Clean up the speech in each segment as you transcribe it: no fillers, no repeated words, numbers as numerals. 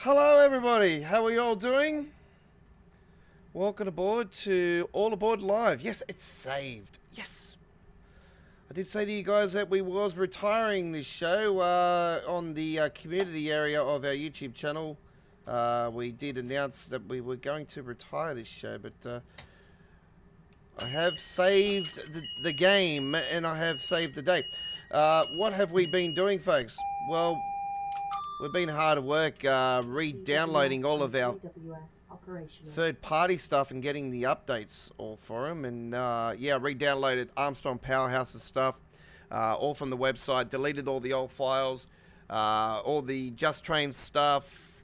Hello everybody, how are you all doing? Welcome aboard to All Aboard Live. Yes, it's saved. Yes. I did say to you guys that we was retiring this show on the community area of our YouTube channel. We did announce that we were going to retire this show, but I have saved the game and I have saved the day. What have we been doing, folks? Well, we've been hard at work re-downloading all of our third-party stuff and getting the updates all for them. And yeah, re-downloaded Armstrong Powerhouse's stuff, all from the website. Deleted all the old files, all the Just Train stuff,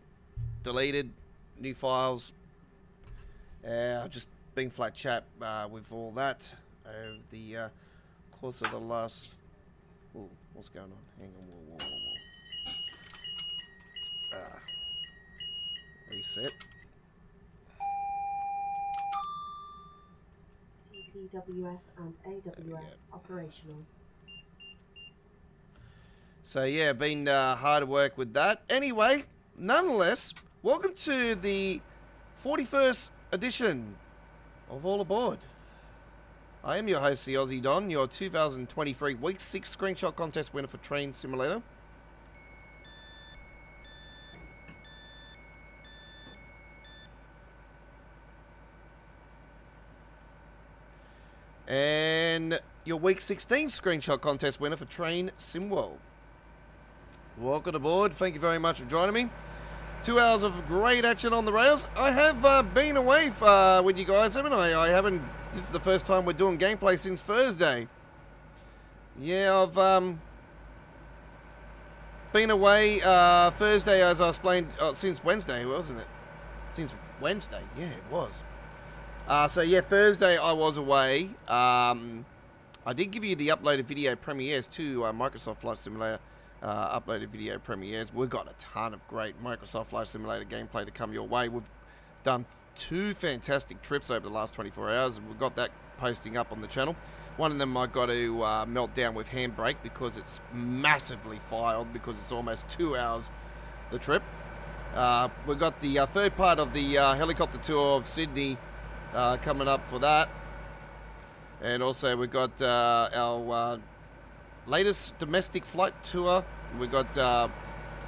deleted, new files. I've just been flat chat with all that over the course of the last... Ooh, what's going on? Hang on, whoa. Reset. TPWS and AWS operational. So yeah, been hard at work with that. Anyway, nonetheless, welcome to the 41st edition of All Aboard. I am your host, the Aussie Don, your 2023 Week 6 Screenshot Contest winner for Train Simulator. And your Week 16 Screenshot Contest winner for Train SimWorld. Welcome aboard. Thank you very much for joining me. 2 hours of great action on the rails. I have been away with you guys, haven't I? This is the first time we're doing gameplay since Thursday. Yeah, I've been away Thursday, as I explained, since Wednesday, wasn't it? Since Wednesday, yeah, it was. So yeah, Thursday I was away. I did give you the uploaded video premieres to Microsoft Flight Simulator uploaded video premieres. We've got a ton of great Microsoft Flight Simulator gameplay to come your way. We've done 2 fantastic trips over the last 24 hours. We've got that posting up on the channel. One of them I got to melt down with handbrake because it's massively filed because it's almost 2 hours the trip. We've got the third part of the helicopter tour of Sydney coming up for that. And also we've got our latest domestic flight tour. We've got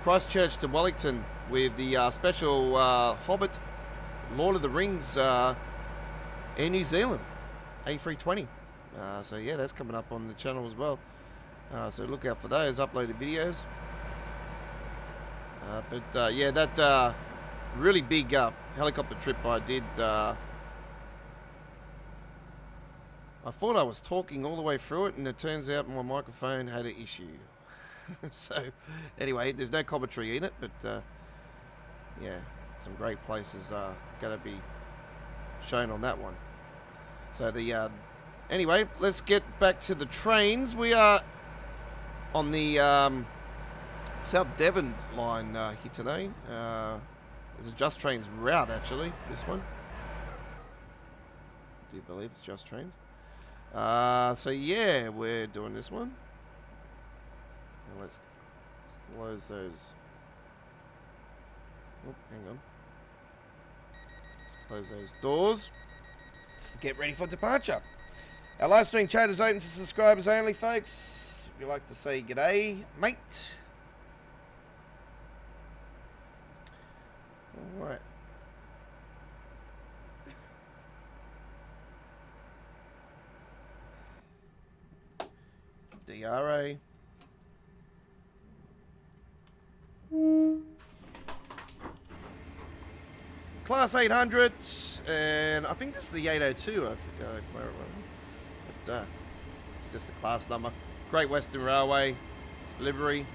Christchurch to Wellington with the special Hobbit Lord of the Rings Air New Zealand A320. So yeah, that's coming up on the channel as well. So look out for those uploaded videos. But yeah, that really big helicopter trip I did. I thought I was talking all the way through it, and it turns out my microphone had an issue. So, anyway, there's no commentary in it, but yeah, some great places are going to be shown on that one. So, anyway, let's get back to the trains. We are on the South Devon line here today. There's a Just Trains route, actually, this one. Do you believe it's Just Trains? So yeah, we're doing this one. And let's close those. Oh, hang on. Let's close those doors. Get ready for departure. Our live stream chat is open to subscribers only, folks. If you'd like to say g'day, mate. All right. DRA. Class 800, and I think this is the 802, if I remember. But it's just a class number. Great Western Railway livery.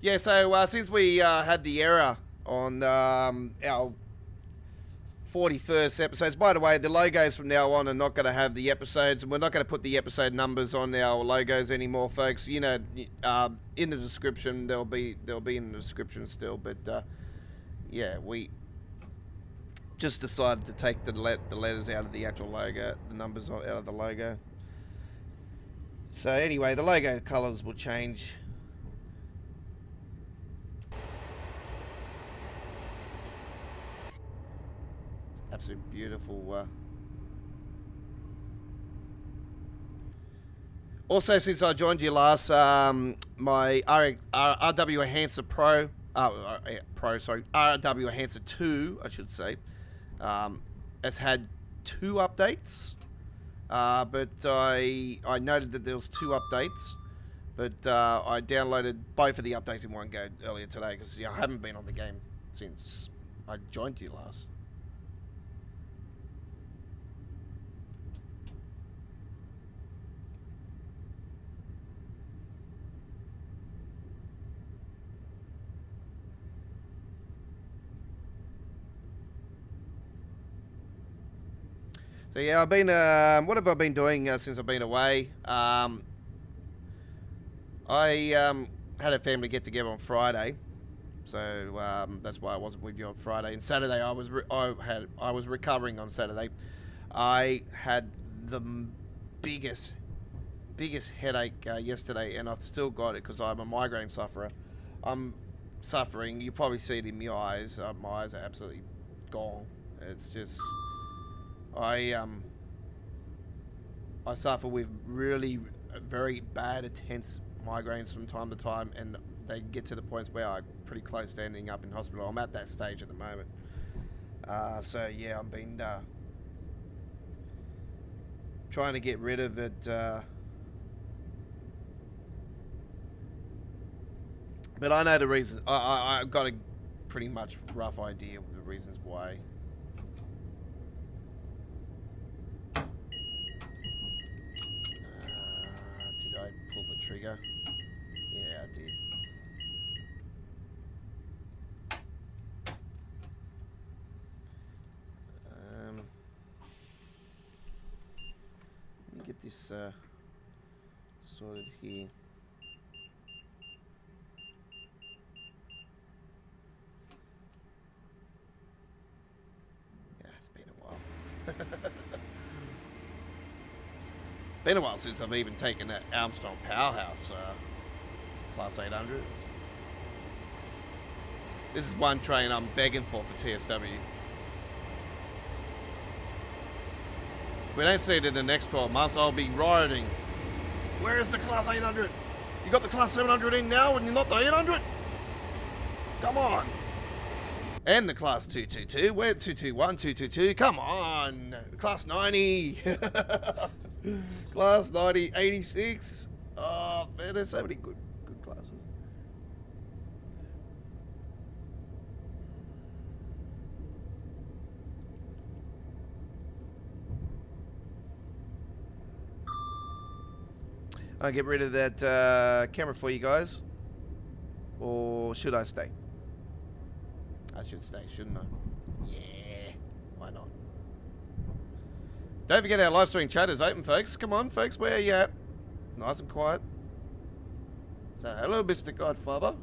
Yeah, so since we had the error on our 41st episodes. By the way, the logos from now on are not going to have the episodes, and we're not going to put the episode numbers on our logos anymore, folks. You know, in the description they'll be in the description still, but yeah, we just decided to take the letters out of the actual logo, the numbers out of the logo. So anyway, the logo colors will change. absolute beautiful. Also, since I joined you last, my RW Enhancer Pro, RW Enhancer 2, I should say, has had 2 updates. But I noted that there was 2 updates, but I downloaded both of the updates in one go earlier today because I haven't been on the game since I joined you last. So yeah, I've been. What have I been doing since I've been away? I had a family get together on Friday, so that's why I wasn't with you on Friday. And Saturday, I was recovering on Saturday. I had the biggest headache yesterday, and I've still got it because I'm a migraine sufferer. I'm suffering. You probably see it in my eyes. My eyes are absolutely gone. It's just. I suffer with really very bad, intense migraines from time to time, and they get to the points where I'm pretty close to ending up in hospital. I'm at that stage at the moment. So yeah, I've been trying to get rid of it. But I know the reason. I've got a pretty much rough idea of the reasons why. Did I pull the trigger? Yeah, I did. Let me get this sorted here. Yeah, it's been a while. It's been a while since I've even taken that Armstrong Powerhouse Class 800. This is one train I'm begging for TSW. If we don't see it in the next 12 months, I'll be rioting. Where is the Class 800? You got the Class 700 in now and you're not the 800? Come on. And the Class 222. Where 221, 222? Come on. Class 90. Class 90, 86. Oh, man, there's so many good classes. I'll get rid of that camera for you guys. Or should I stay? I should stay, shouldn't I? Yeah, why not? Don't forget our live stream chat is open, folks. Come on, folks, where are you at? Nice and quiet. So, hello, Mr. Godfather.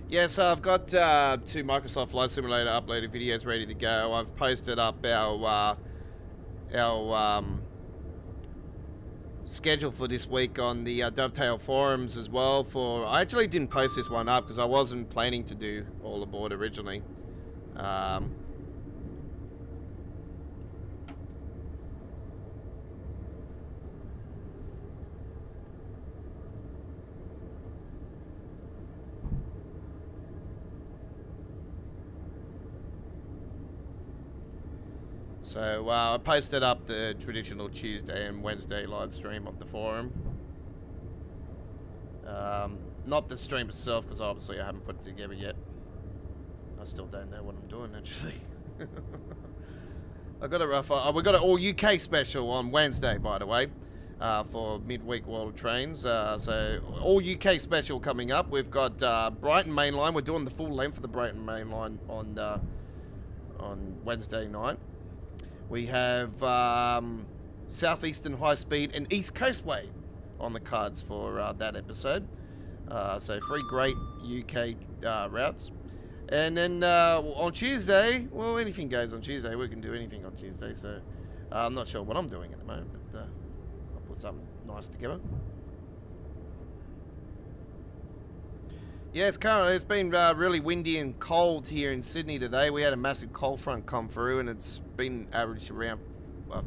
Yeah, so I've got 2 Microsoft Flight Simulator uploaded videos ready to go. I've posted up our schedule for this week on the Dovetail forums as well. I actually didn't post this one up because I wasn't planning to do all aboard originally. So I posted up the traditional Tuesday and Wednesday live stream of the forum. Not the stream itself, because obviously I haven't put it together yet. I still don't know what I'm doing, actually. I got a rough. We got an all UK special on Wednesday, by the way. for midweek World Trains. So all UK special coming up. We've got Brighton Main Line. We're doing the full length of the Brighton Main Line on Wednesday night. We have Southeastern High Speed and East Coastway on the cards for that episode. So 3 great UK routes. And then on Tuesday, well, anything goes on Tuesday. We can do anything on Tuesday. So I'm not sure what I'm doing at the moment, but I'll put something nice together. Yeah, it's been really windy and cold here in Sydney today. We had a massive cold front come through, and it's been averaged around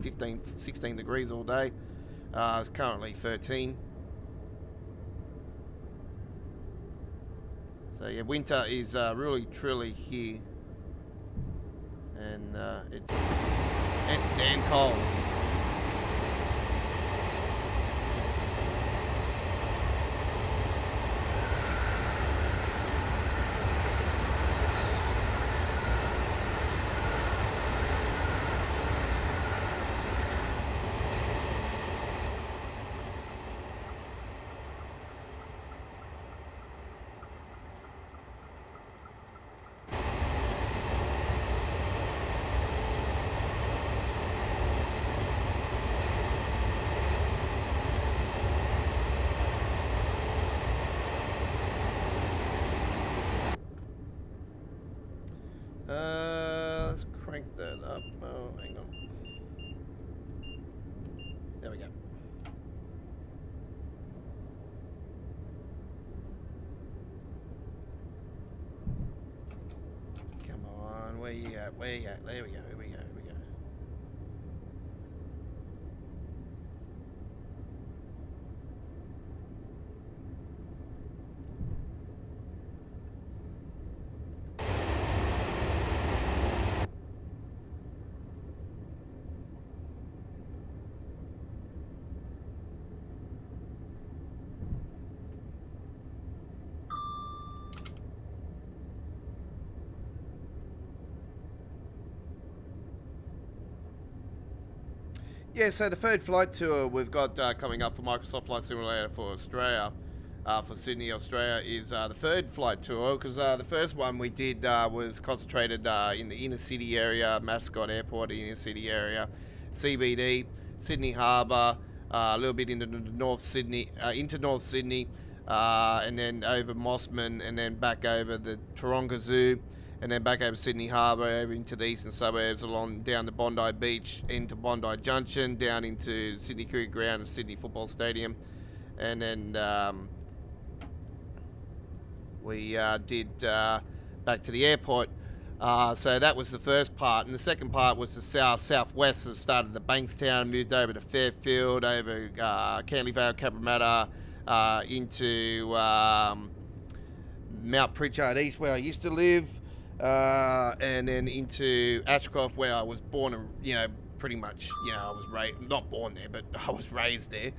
15, 16 degrees all day. It's currently 13. So yeah, winter is really truly here, and it's damn cold. Let's crank that up. Oh, hang on. There we go. Come on, where you at? Where you at? There we go. Here we go. Here we go. Yeah, so the third flight tour we've got coming up for Microsoft Flight Simulator for Australia, for Sydney, Australia, is the third flight tour, because the first one we did was concentrated in the inner city area, Mascot Airport, inner city area, CBD, Sydney Harbour, a little bit into North Sydney, and then over Mossman, and then back over the Taronga Zoo, and then back over Sydney Harbour, over into the eastern suburbs, along down to Bondi Beach, into Bondi Junction, down into Sydney Cricket Ground and Sydney Football Stadium. And then we did back to the airport. So that was the first part. And the second part was the southwest. So it started at Bankstown, moved over to Fairfield, over Cantley Vale, Cabramatta, into Mount Pritchard East, where I used to live. And then into Ashcroft, where I was born, and pretty much, I was not born there, but I was raised there.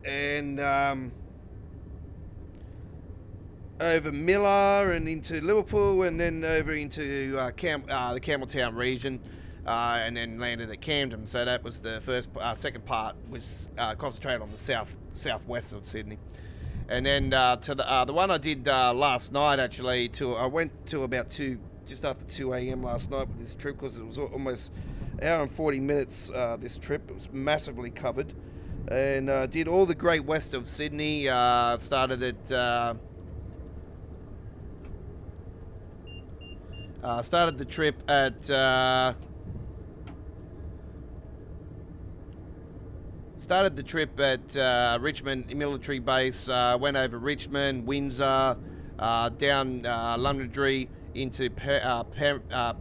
And over Miller and into Liverpool, and then over into the Campbelltown region, and then landed at Camden. So that was the second part, which concentrated on the southwest of Sydney. And then to the one I did last night, actually, I went to about just after 2 a.m. last night with this trip, because it was almost an hour and 40 minutes, this trip. It was massively covered. And did all the great west of Sydney, started the trip at... Started the trip at Richmond Military Base, went over Richmond, Windsor, down Londonderry, into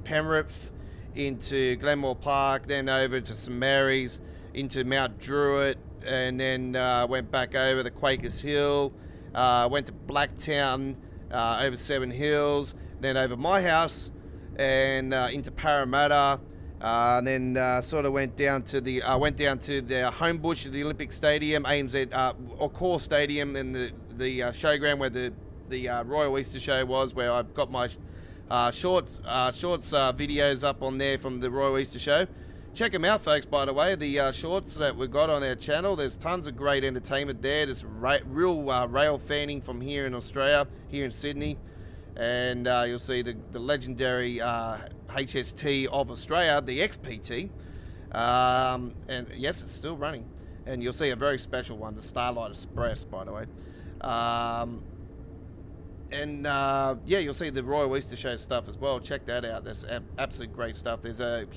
Penrith, into Glenmore Park, then over to St Mary's, into Mount Druitt, and then went back over the Quakers Hill, went to Blacktown, over Seven Hills, then over my house, and into Parramatta. And then sort of went down to the Homebush at the Olympic Stadium, ANZ or Core Stadium, and the showground where the Royal Easter Show was, where I've got my shorts videos up on there from the Royal Easter Show. check them out, folks, by the way. The shorts that we've got on our channel, there's tons of great entertainment there. There's real rail fanning from here in Australia, here in Sydney. And you'll see the legendary HST of Australia, the XPT. And yes, it's still running. And you'll see a very special one, the Starlight Express, by the way. Yeah, you'll see the Royal Oyster Show stuff as well. Check that out. That's absolute great stuff. There's a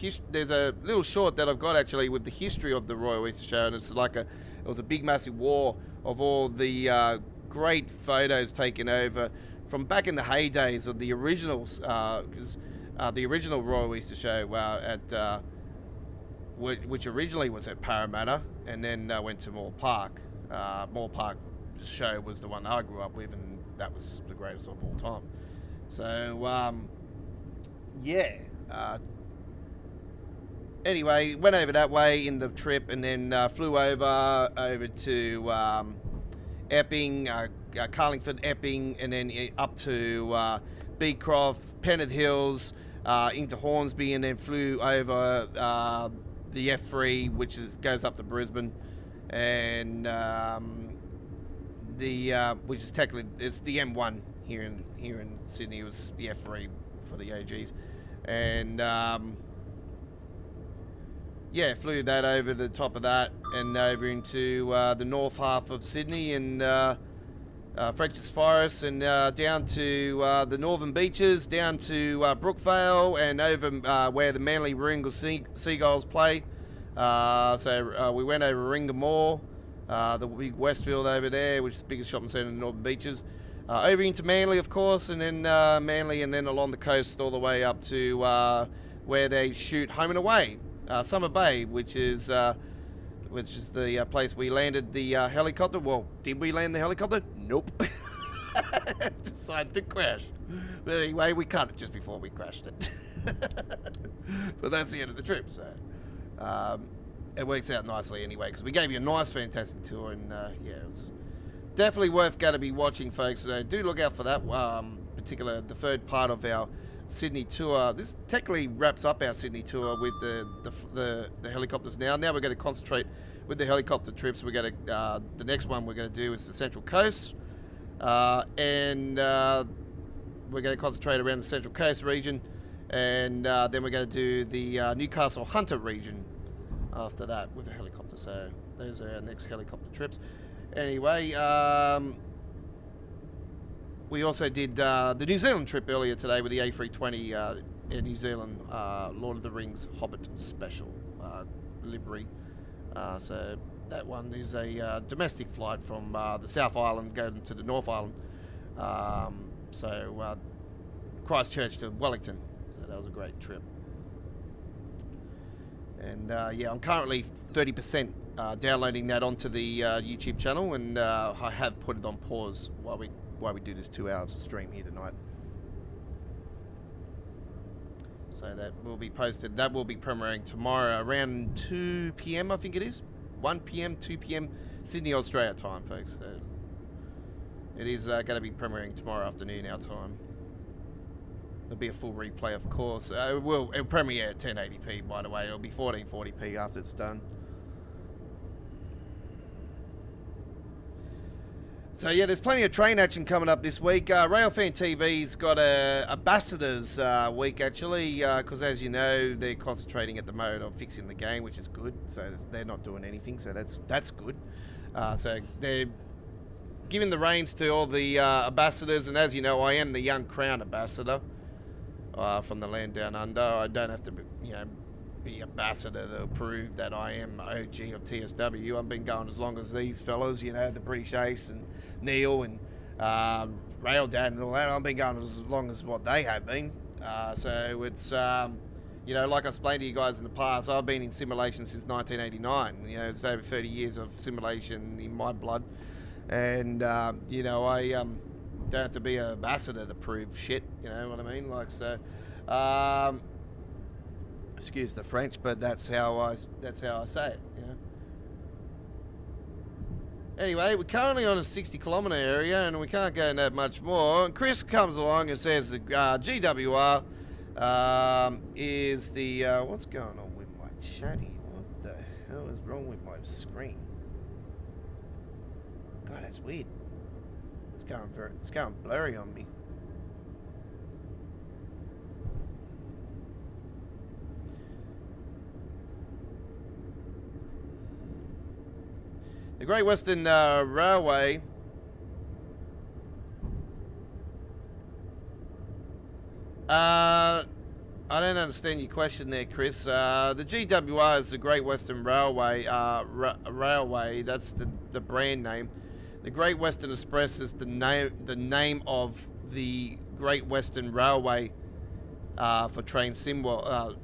little short that I've got actually with the history of the Royal Oyster Show, and it's like it was a big massive war of all the great photos taken over from back in the heydays of the originals, because the original Royal Oyster Show at which originally was at Parramatta and then went to Moore Park. Moore Park show was the one I grew up with, and that was the greatest of all time. So yeah. Anyway, went over that way in the trip, and then flew over to Epping, Carlingford, Epping, and then up to Beecroft, Pennant Hills, into Hornsby, and then flew over the F3, which goes up to Brisbane, and which is technically it's the M1 here in Sydney. It was the F3 for the OGs, and yeah, flew that over the top of that and over into the north half of Sydney and French's Forest, and down to the northern beaches, down to Brookvale, and over where the Manly Warringah Seagulls play. So we went over Warringah Mall, the big Westfield over there, which is the biggest shopping centre in the northern beaches. Over into Manly, of course, and then Manly, and then along the coast all the way up to where they shoot Home and Away, Summer Bay, which is the place we landed the helicopter. Well, did we land the helicopter? Nope. Decided to crash. But anyway, we cut it just before we crashed it. But that's the end of the trip, so it works out nicely anyway, because we gave you a nice, fantastic tour, and yeah, it was definitely worth going to be watching, folks. So do look out for that the third part of our Sydney tour. This technically wraps up our Sydney tour with the helicopters. Now we're going to concentrate with the helicopter trips. We're going to the next one we're going to do is the Central Coast, and we're going to concentrate around the Central Coast region, and then we're going to do the Newcastle Hunter region after that with a helicopter. So those are our next helicopter trips. Anyway, we also did the New Zealand trip earlier today with the A320 Air New Zealand Lord of the Rings Hobbit special livery. So that one is a domestic flight from the South Island going to the North Island. So Christchurch to Wellington. So that was a great trip. And yeah, I'm currently 30% downloading that onto the YouTube channel, and I have put it on pause while we do this 2 hours of stream here tonight. So that will be posted. That will be premiering tomorrow around 2 p.m. I think it is. 1 p.m., 2 p.m. Sydney, Australia time, folks. So it is going to be premiering tomorrow afternoon our time. There'll be a full replay, of course. It'll premiere at 1080p, by the way. It'll be 1440p after it's done. So yeah, there's plenty of train action coming up this week. Railfan TV's got a ambassadors week actually, because as you know, they're concentrating at the moment on fixing the game, which is good. So they're not doing anything, so that's good. So they're giving the reins to all the ambassadors, and as you know, I am the Young Crown ambassador from the land down under. I don't have to, be ambassador to prove that I am OG of TSW. I've been going as long as these fellas, the British Ace and Neil and Rail Dad and all that. I've been going as long as what they have been. So it's, like I explained to you guys in the past, I've been in simulation since 1989. It's over 30 years of simulation in my blood. And, I don't have to be an ambassador to prove shit, you know what I mean? Like, so, excuse the French, but that's how I say it, Anyway, we're currently on a 60-kilometre area, and we can't go that much more. And Chris comes along and says the GWR is the... what's going on with my chatty. What the hell is wrong with my screen? God, that's weird. It's going blurry on me. The Great Western Railway I don't understand your question there, Chris. The GWR is the Great Western Railway. Railway. That's the brand name. The Great Western Express is the name of the Great Western Railway for Train SimWorld.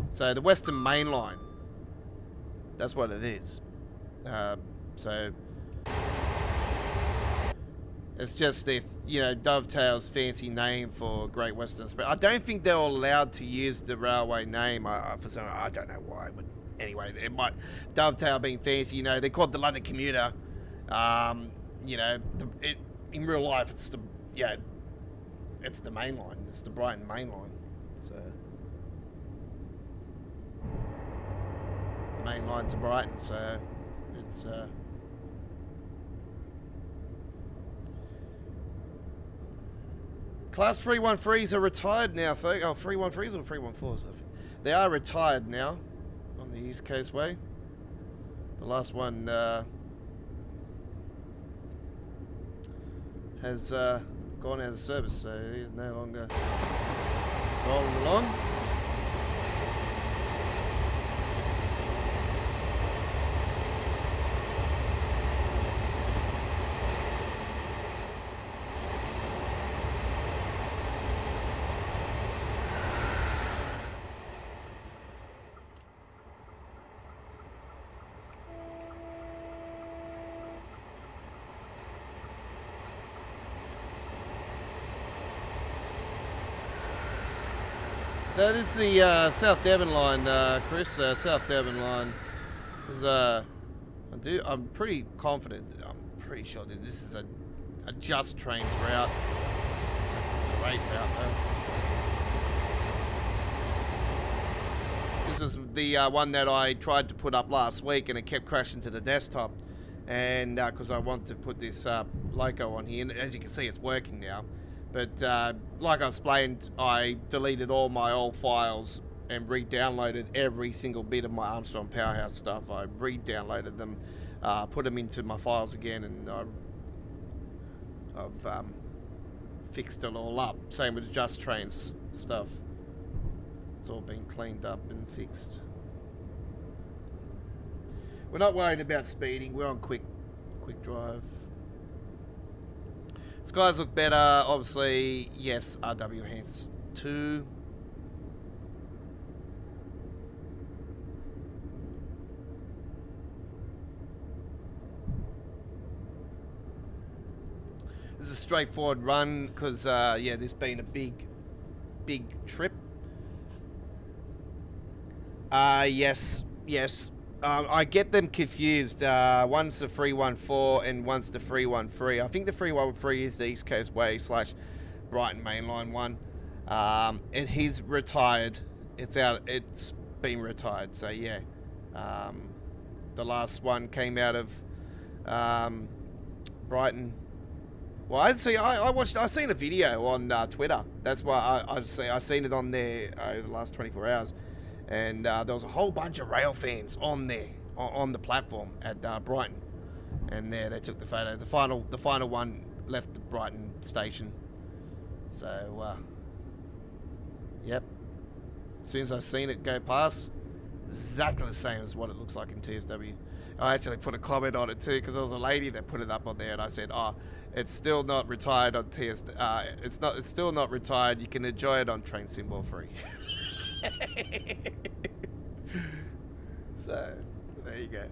So the Western Main Line. That's what it is. So it's just their, Dovetail's fancy name for Great Western Express. I don't think they're allowed to use the railway name. I don't know why, but anyway, it might. Dovetail being fancy, they're called the London Commuter. In real life, it's the main line. It's the Brighton main line. So the main line to Brighton. So it's. Class 313s are retired now, folks. Oh, 313s or 314s? They are retired now on the East Coast Way. The last one has gone out of service, so he's no longer rolling along. That is the South Devon line, Chris. South Devon line is I'm pretty confident. I'm pretty sure that this is a Just Trains route. It's a great route, though. This is the one that I tried to put up last week, and it kept crashing to the desktop. And because I want to put this Loco on here, and as you can see, it's working now. But like I explained, I deleted all my old files and re-downloaded every single bit of my Armstrong Powerhouse stuff. I re-downloaded them, put them into my files again, and I've fixed it all up. Same with Just Trains stuff. It's all been cleaned up and fixed. We're not worried about speeding. We're on quick drive. Skies look better, obviously. Yes, RW Hans 2. This is a straightforward run because, there's been a big trip. Yes. I get them confused. One's the 314 and one's the 313. I think the 313 is the East Coast Way / Brighton Mainline one. And he's retired. It's been retired. So yeah, the last one came out of Brighton. Well, I seen a video on Twitter. That's why I seen it on there over the last 24 hours. And there was a whole bunch of rail fans on there, on the platform at Brighton, and there they took the photo. The final one left the Brighton station. So, yep. As soon as I seen it go past, exactly the same as what it looks like in TSW. I actually put a comment on it too because there was a lady that put it up on there, and I said, "Oh, it's still not retired on TS. It's still not retired. You can enjoy it on Train SimWorld free." So, there you go.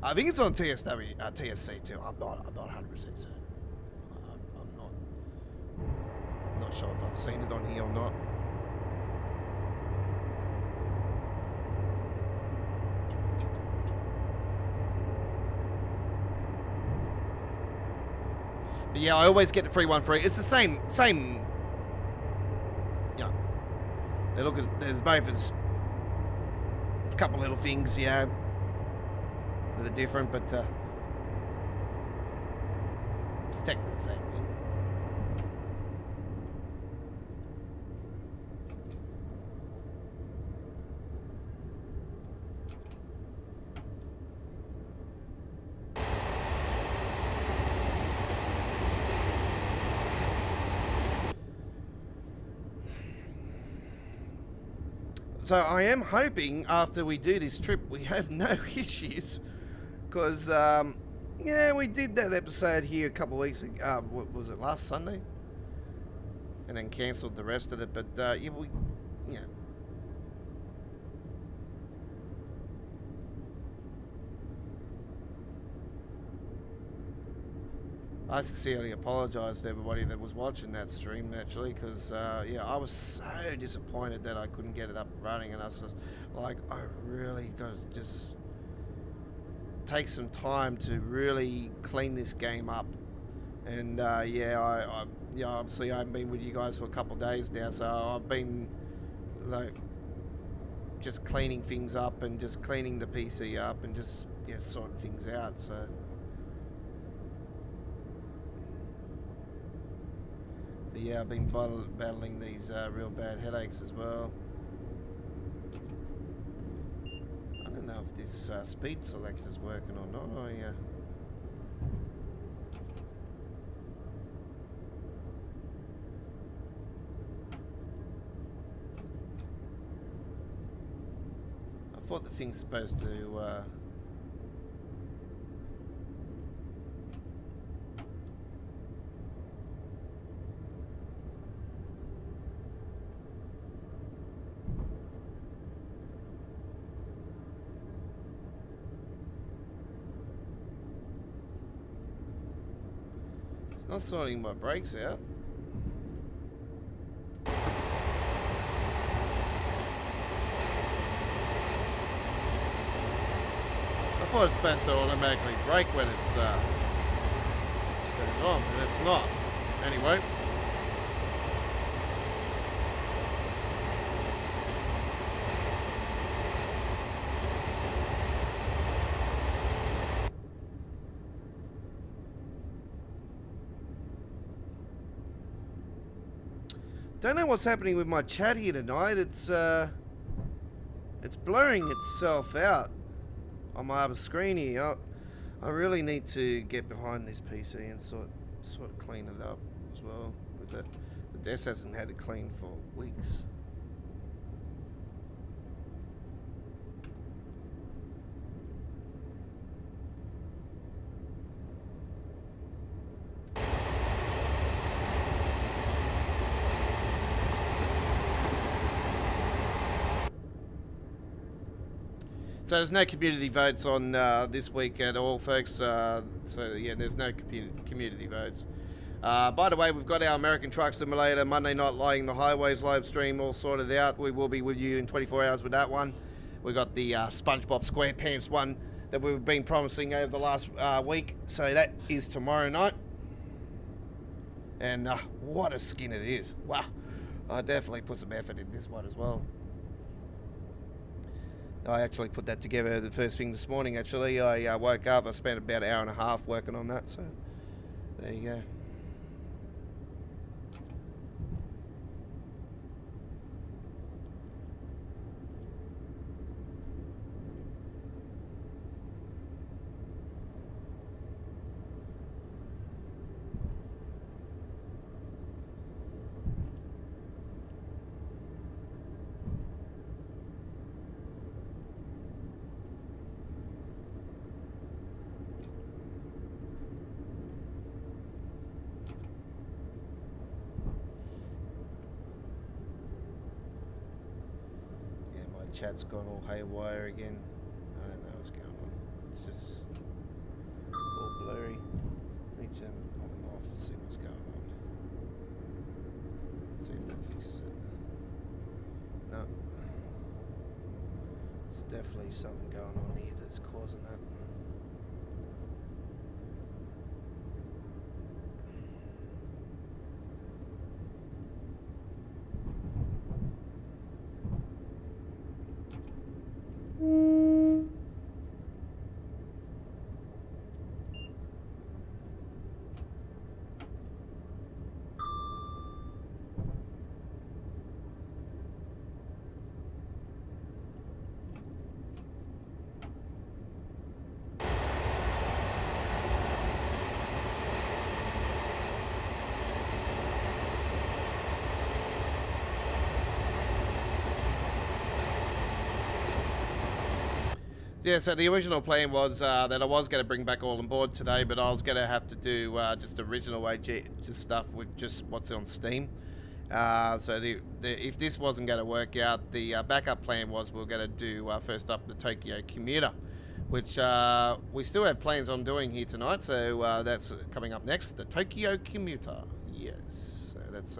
I think it's on TSC too. I'm not 100% certain. I'm not sure if I've seen it on here or not. But yeah, I always get the 313. It's the same They look as there's both as a couple little things, you know, that are different, but it's technically the same thing. So I am hoping after we do this trip we have no issues, because yeah, we did that episode here a couple of weeks ago. What was it, last Sunday? And then cancelled the rest of it. But yeah, yeah. I sincerely apologise to everybody that was watching that stream, actually, because yeah, I was so disappointed that I couldn't get it up and running, and I was just like, I really got to just take some time to really clean this game up. And yeah, yeah, obviously I haven't been with you guys for a couple of days now, so I've been like just cleaning things up and just cleaning the PC up and just, yeah, sorting things out. So but yeah, I've been battling these real bad headaches as well. I don't know if this speed selector's working or not. Oh yeah. I thought the thing's supposed to it's not sorting my brakes out. I thought it's supposed to automatically brake when it's turned on, but it's not. Anyway. Don't know what's happening with my chat here tonight. It's blurring itself out on my other screen here. I really need to get behind this PC and sort of clean it up as well. With the desk hasn't had it cleaned for weeks. So there's no community votes on this week at all, folks. So yeah, there's no community votes. By the way, we've got our American Truck Simulator Monday Night Lighting the Highways live stream all sorted out. We will be with you in 24 hours with that one. We've got the SpongeBob SquarePants one that we've been promising over the last week. So that is tomorrow night. And what a skin it is. Wow. I definitely put some effort in this one as well. I actually put that together the first thing this morning, actually. I woke up, I spent about an hour and a half working on that, so there you go. Chat's gone all haywire again. I don't know what's going on. It's just all blurry. Need to on and off, see what's going on. See if that fixes it. No. There's definitely something going on here that's causing that. Yeah, so the original plan was that I was going to bring back all on board today, but I was going to have to do just original AG just stuff with just what's on Steam. So if this wasn't going to work out, the backup plan was we are going to do first up the Tokyo Commuter, which we still have plans on doing here tonight. So that's coming up next, the Tokyo Commuter. Yes, so that's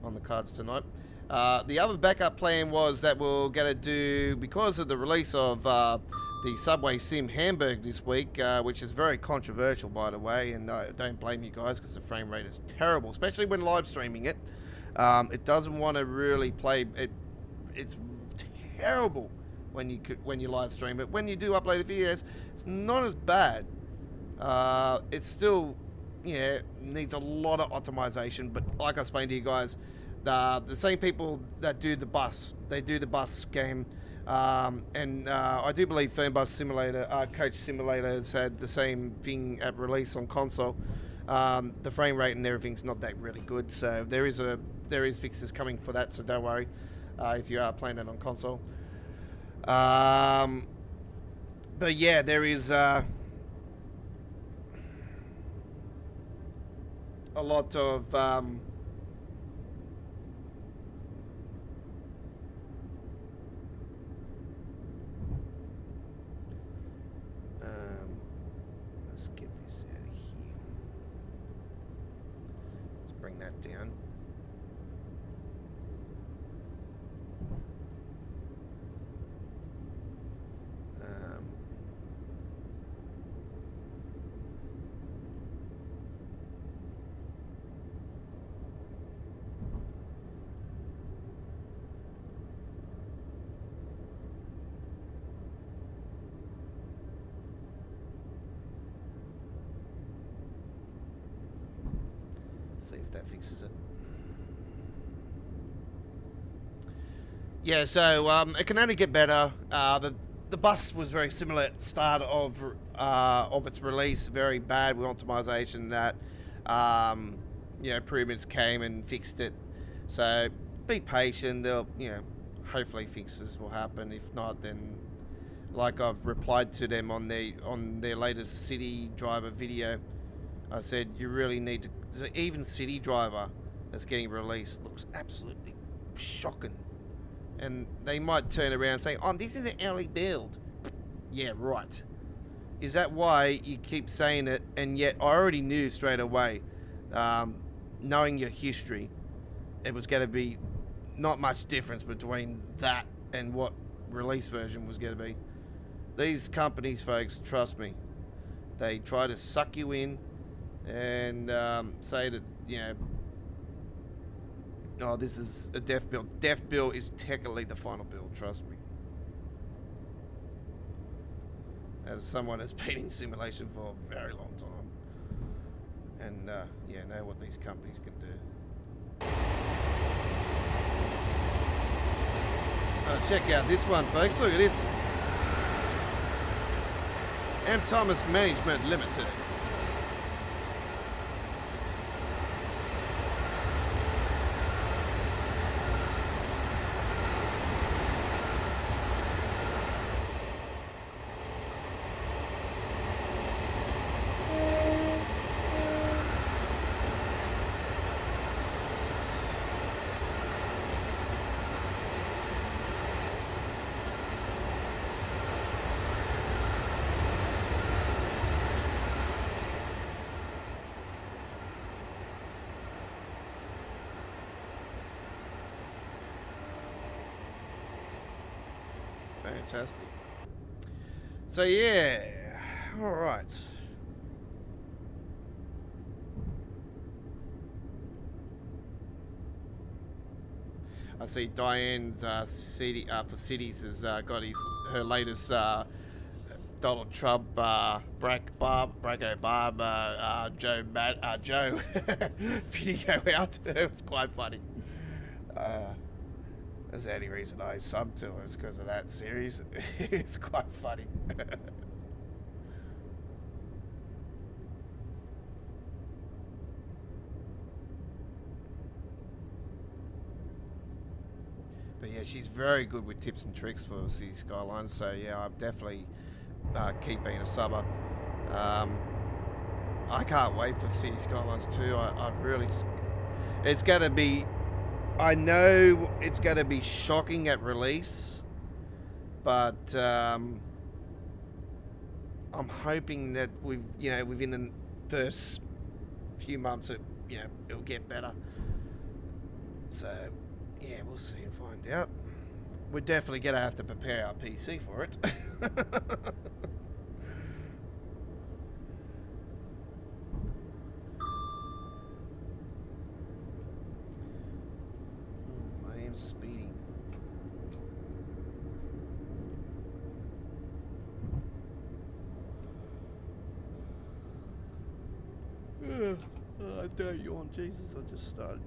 on the cards tonight. The other backup plan was that we're going to do, because of the release of the Subway Sim Hamburg this week, which is very controversial, by the way, and I don't blame you guys because the frame rate is terrible, especially when live streaming it. It doesn't want to really play. It's terrible when you live stream it. When you do upload videos, it's not as bad. It's still, needs a lot of optimization. But like I explained to you guys, the same people that do the bus, they do the bus game. And I do believe Fernbus Simulator, Coach Simulator has had the same thing at release on console. The frame rate and everything's not that really good, so there is fixes coming for that, so don't worry if you are playing it on console. But yeah, there is a lot of let's get this out of here. Let's bring that down. See if that fixes it. Yeah, so it can only get better. The bus was very similar at the start of its release, very bad with optimization. That improvements came and fixed it. So be patient. They'll hopefully fixes will happen. If not, then like I've replied to them on their latest City Driver video. I said you really need to. Even City Driver that's getting released looks absolutely shocking, and they might turn around and say, "Oh, this is an early build." Yeah, right. Is that why you keep saying it? And yet I already knew straight away, knowing your history, it was going to be not much difference between that and what release version was going to be. These companies, folks, trust me, they try to suck you in and say that, oh, this is a dev build. Dev build is technically the final build, trust me. As someone that's been in simulation for a very long time. And, know what these companies can do. Check out this one, folks. Look at this. M. Thomas Management Limited. Fantastic. So yeah, all right. I see Diane's city for cities has got her latest Donald Trump, Barack Obama, Joe video out. It was quite funny. That's the only reason I subbed to it, is because of that series. It's quite funny. But yeah, she's very good with tips and tricks for City Skylines. So yeah, I've definitely keep being a subber. I can't wait for City Skylines 2. I really... It's going to be... I know it's going to be shocking at release, but I'm hoping that within the first few months, it'll get better. So, yeah, we'll see and find out. We're definitely going to have to prepare our PC for it. I am speeding. I don't yawn, Jesus, I just started.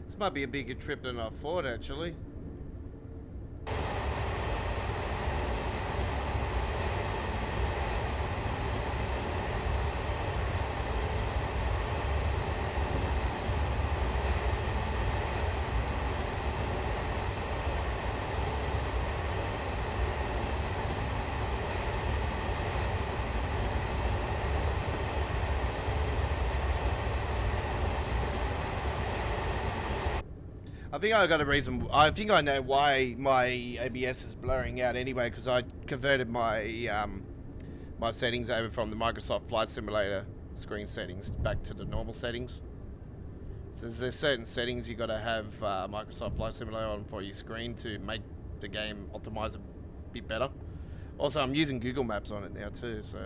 This might be a bigger trip than I thought, actually. I think I got a reason. I think I know why my ABS is blurring out anyway, because I converted my my settings over from the Microsoft Flight Simulator screen settings back to the normal settings. So there's certain settings you got to have Microsoft Flight Simulator on for your screen to make the game optimize a bit better. Also, I'm using Google Maps on it now too, so.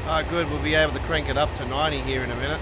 Oh, good. We'll be able to crank it up to 90 here in a minute.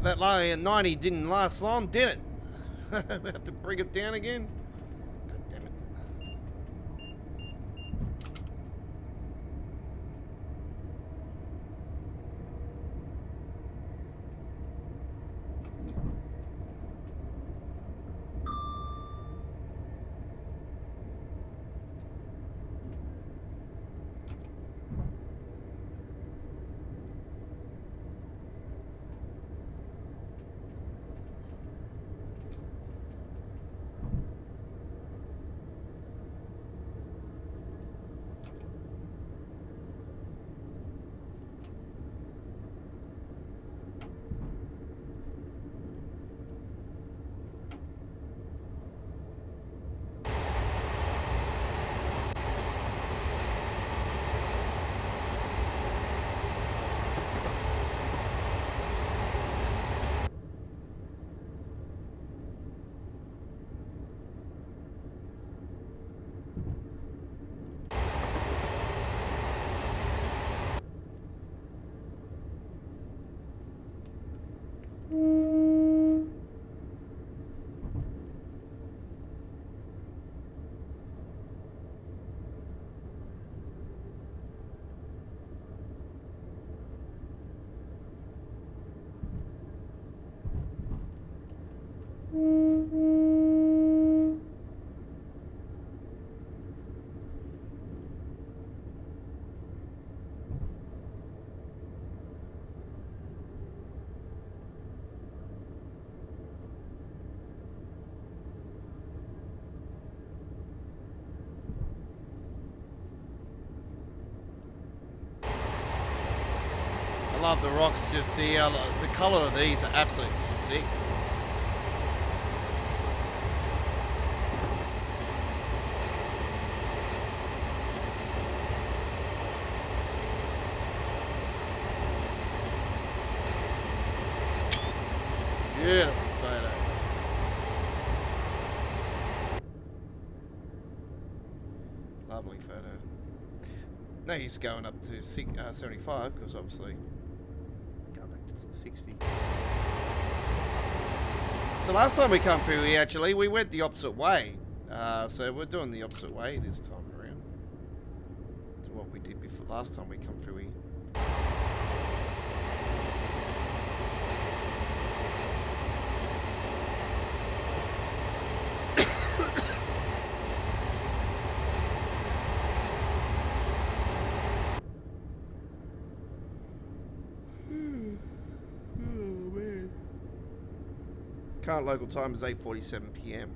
That 90 didn't last long, did it? We have to bring it down again. God damn it. I love the rocks. Just see how the color of these are absolutely sick. Beautiful photo. Lovely photo. Now he's going up to 75 because obviously going back to 60. So last time we come through, we went the opposite way. So we're doing the opposite way this time around to what we did before last time we come through here. Current local time is 8:47 p.m.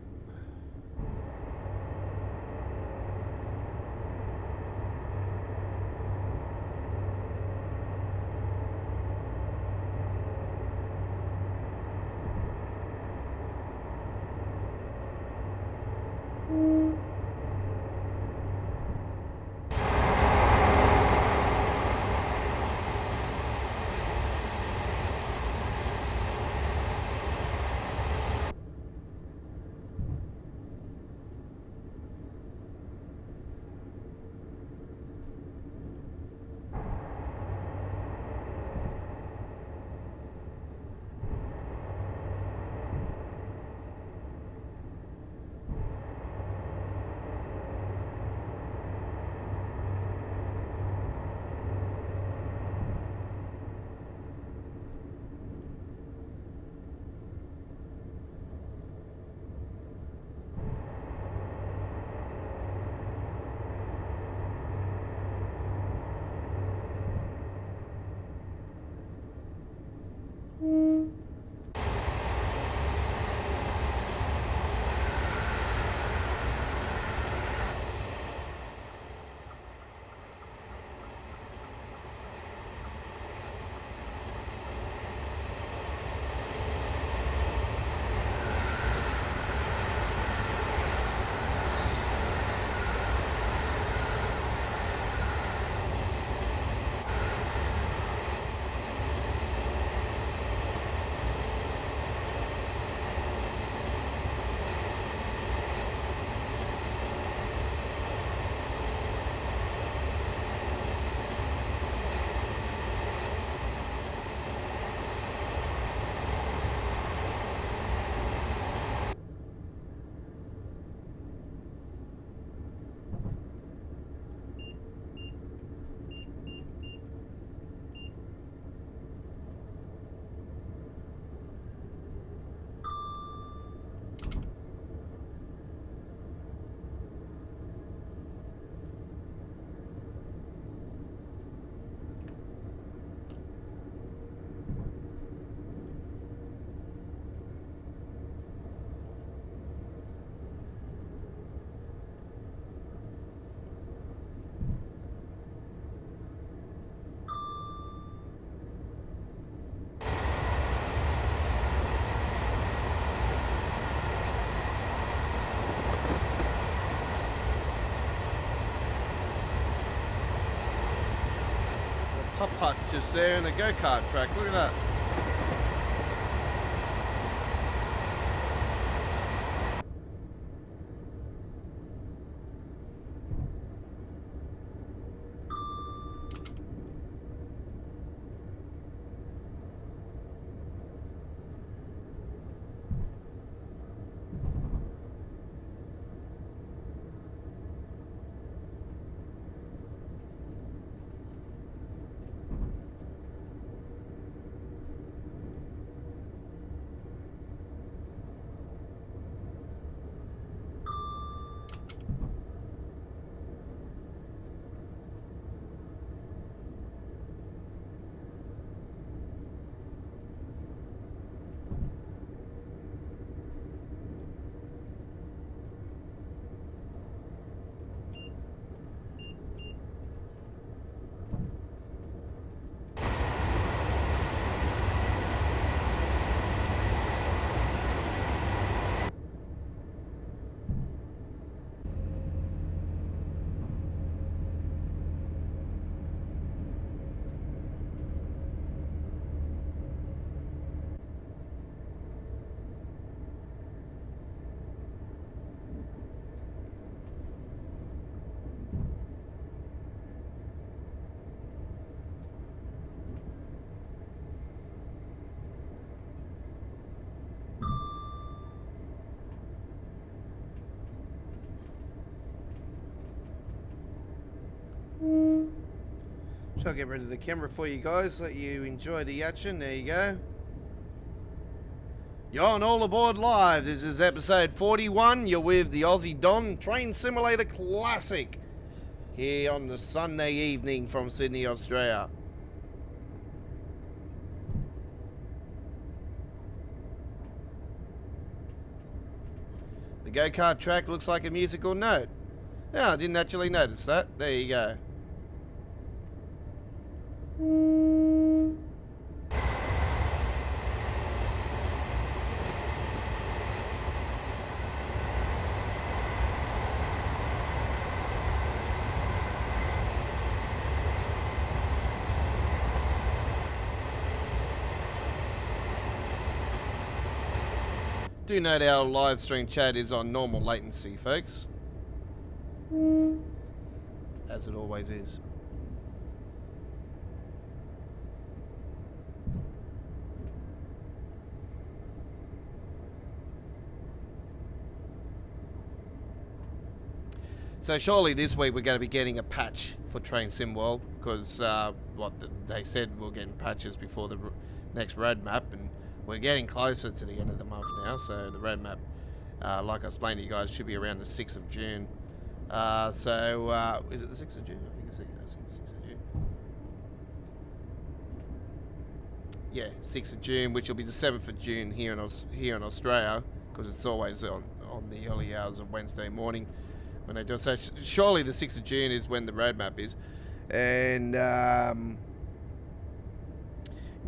Putt-putt just there in a go-kart track. Look at that. Shall I get rid of the camera for you guys, let you enjoy the action. There you go. You're on All Aboard Live. This is episode 41. You're with the Aussie Don Train Simulator Classic here on the Sunday evening from Sydney, Australia. The go-kart track looks like a musical note. Yeah, I didn't actually notice that. There you go. Do note our live stream chat is on normal latency, folks. As it always is. So surely this week we're going to be getting a patch for Train Sim World, because they said we're getting patches before the next roadmap, and we're getting closer to the end of the month now. So the roadmap, like I explained to you guys, should be around the 6th of June. Is it the 6th of June? I think it's the 6th of June. Yeah, 6th of June, which will be the 7th of June here in Australia, because it's always on the early hours of Wednesday morning when they do it. So surely the 6th of June is when the roadmap is. And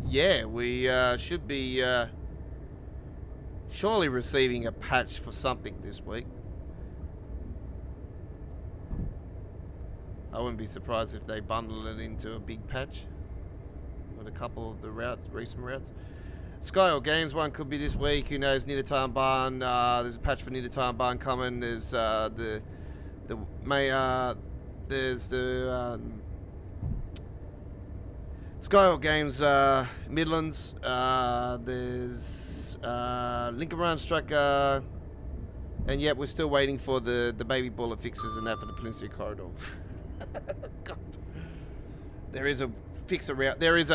yeah, we should be surely receiving a patch for something this week. I wouldn't be surprised if they bundle it into a big patch with a couple of the recent routes. Sky or Games one could be this week. Who knows? Nidatan Barn. There's a patch for Nidatan Barn coming. There's Sky or Games Midlands. There's Lincoln Run Striker. And yet we're still waiting for the baby bullet fixes and that for the Peninsula Corridor. God. There is a fix around. There is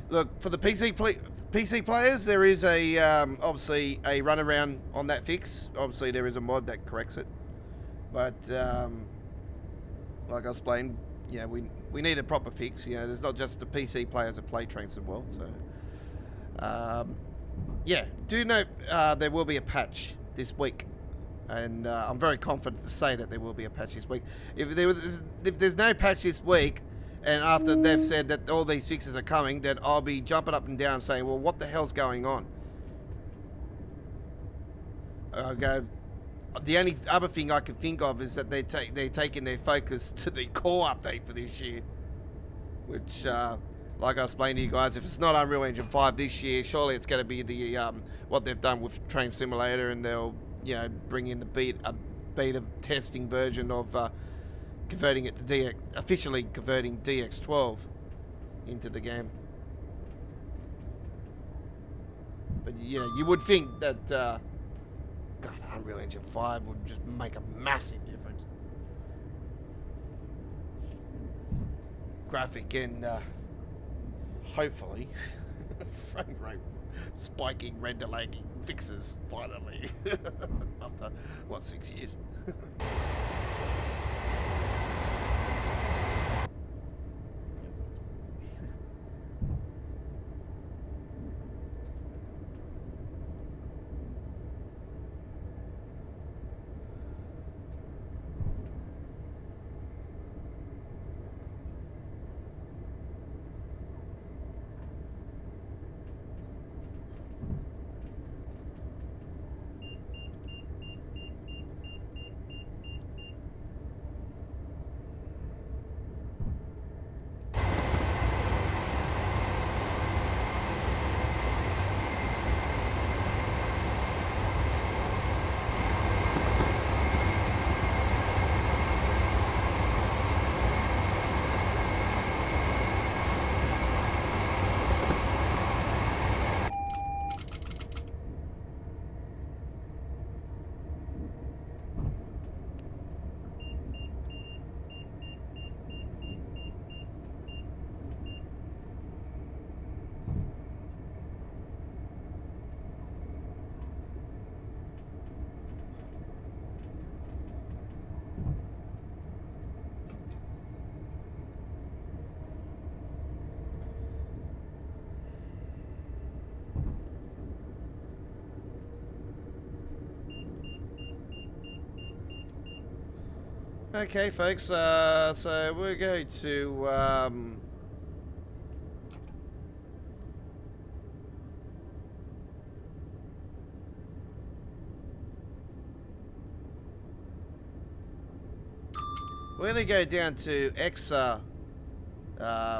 look for the PC players. There is a obviously a runaround on that fix. Obviously there is a mod that corrects it, but like I explained, you know, we need a proper fix. You know, there's not just the PC players that play Train Sim World. So yeah, do note there will be a patch this week. And I'm very confident to say that there will be a patch this week. If there's no patch this week, and after they've said that all these fixes are coming, then I'll be jumping up and down saying, well, what the hell's going on? I'll go, the only other thing I can think of is that they're taking their focus to the core update for this year. Which, like I explained to you guys, if it's not Unreal Engine 5 this year, surely it's going to be the what they've done with Train Simulator, and they'll, you know, bring in a beta testing version of converting it to officially converting DX12 into the game. But yeah, you would think that God, Unreal Engine 5 would just make a massive difference. Graphic and hopefully frame rate spiking, render lagging fixes finally after what, 6 years. Okay, folks. So we're going to we're gonna go down to Exa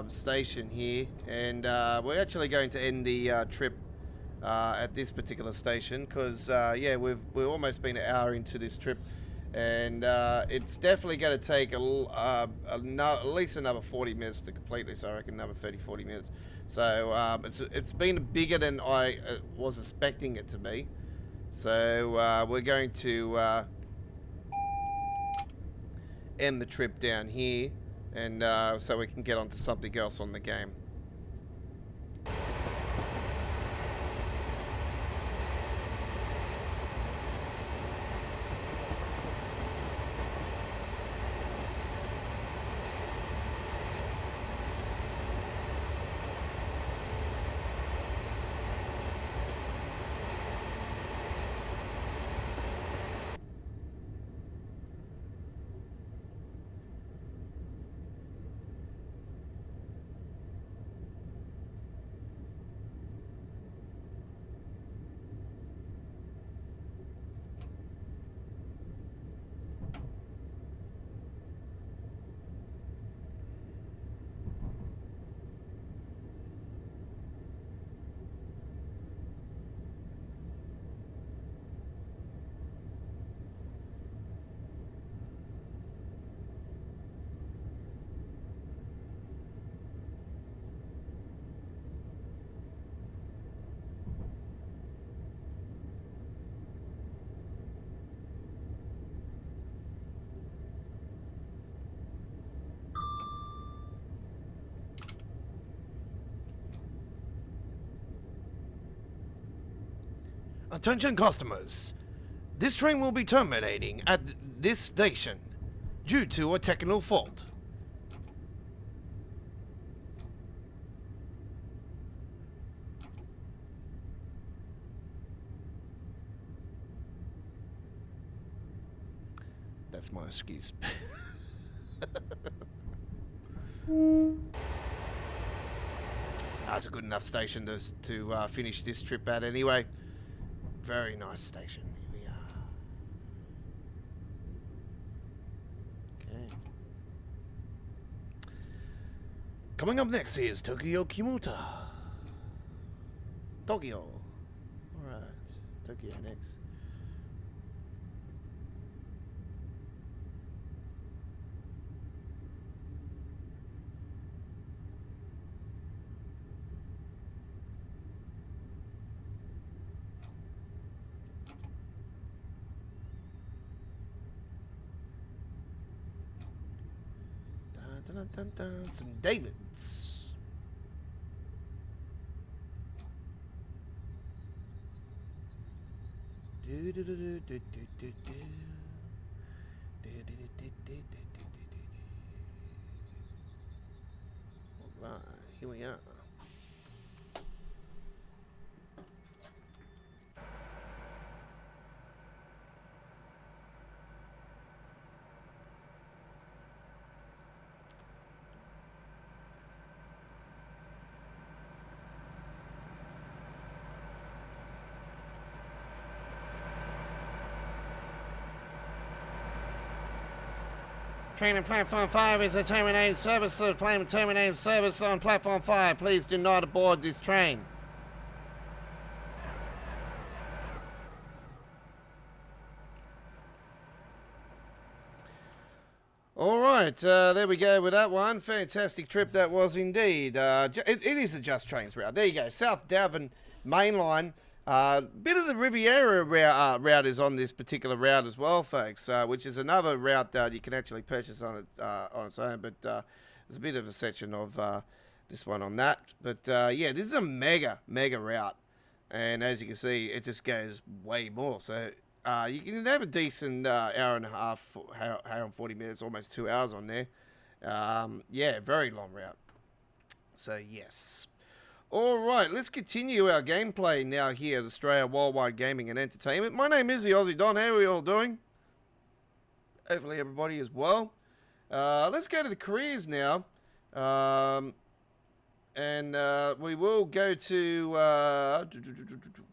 station here, and we're actually going to end the trip at this particular station because yeah, we've almost been an hour into this trip, and it's definitely going to take at least another 40 minutes to complete this. I reckon another 30-40 minutes. So it's been bigger than I was expecting it to be. So we're going to end the trip down here, and so we can get onto something else on the game. Attention customers, this train will be terminating at this station due to a technical fault. That's my excuse. That's a good enough station to finish this trip at anyway. Very nice station. Here we are. Okay. Coming up next is Tokyo Kimuta. Tokyo. Alright. Tokyo next. Dun, dun, dun. Some Davids. Do, do, do, do, do, do, do, do. Do, do, do, do, do, do, do, do. Alright, here we are. Train on platform 5 is a terminated service. Plane terminated service on platform 5. Please do not aboard this train. Alright, there we go with that one. Fantastic trip that was indeed. It is a Just Trains route. There you go. South Devon Mainline. Bit of the Riviera route is on this particular route as well, folks, which is another route that you can actually purchase on its own, but there's a bit of a section of this one on that. But yeah, this is a mega route, and as you can see, it just goes way more. So you can have a decent hour and a half, hour and 40 minutes, almost 2 hours on there. Yeah, very long route. So yes. Alright, let's continue our gameplay now here at Australia Worldwide Gaming and Entertainment. My name is the Aussie Don. How are we all doing? Hopefully everybody is well. Let's go to the careers now. And we will go to...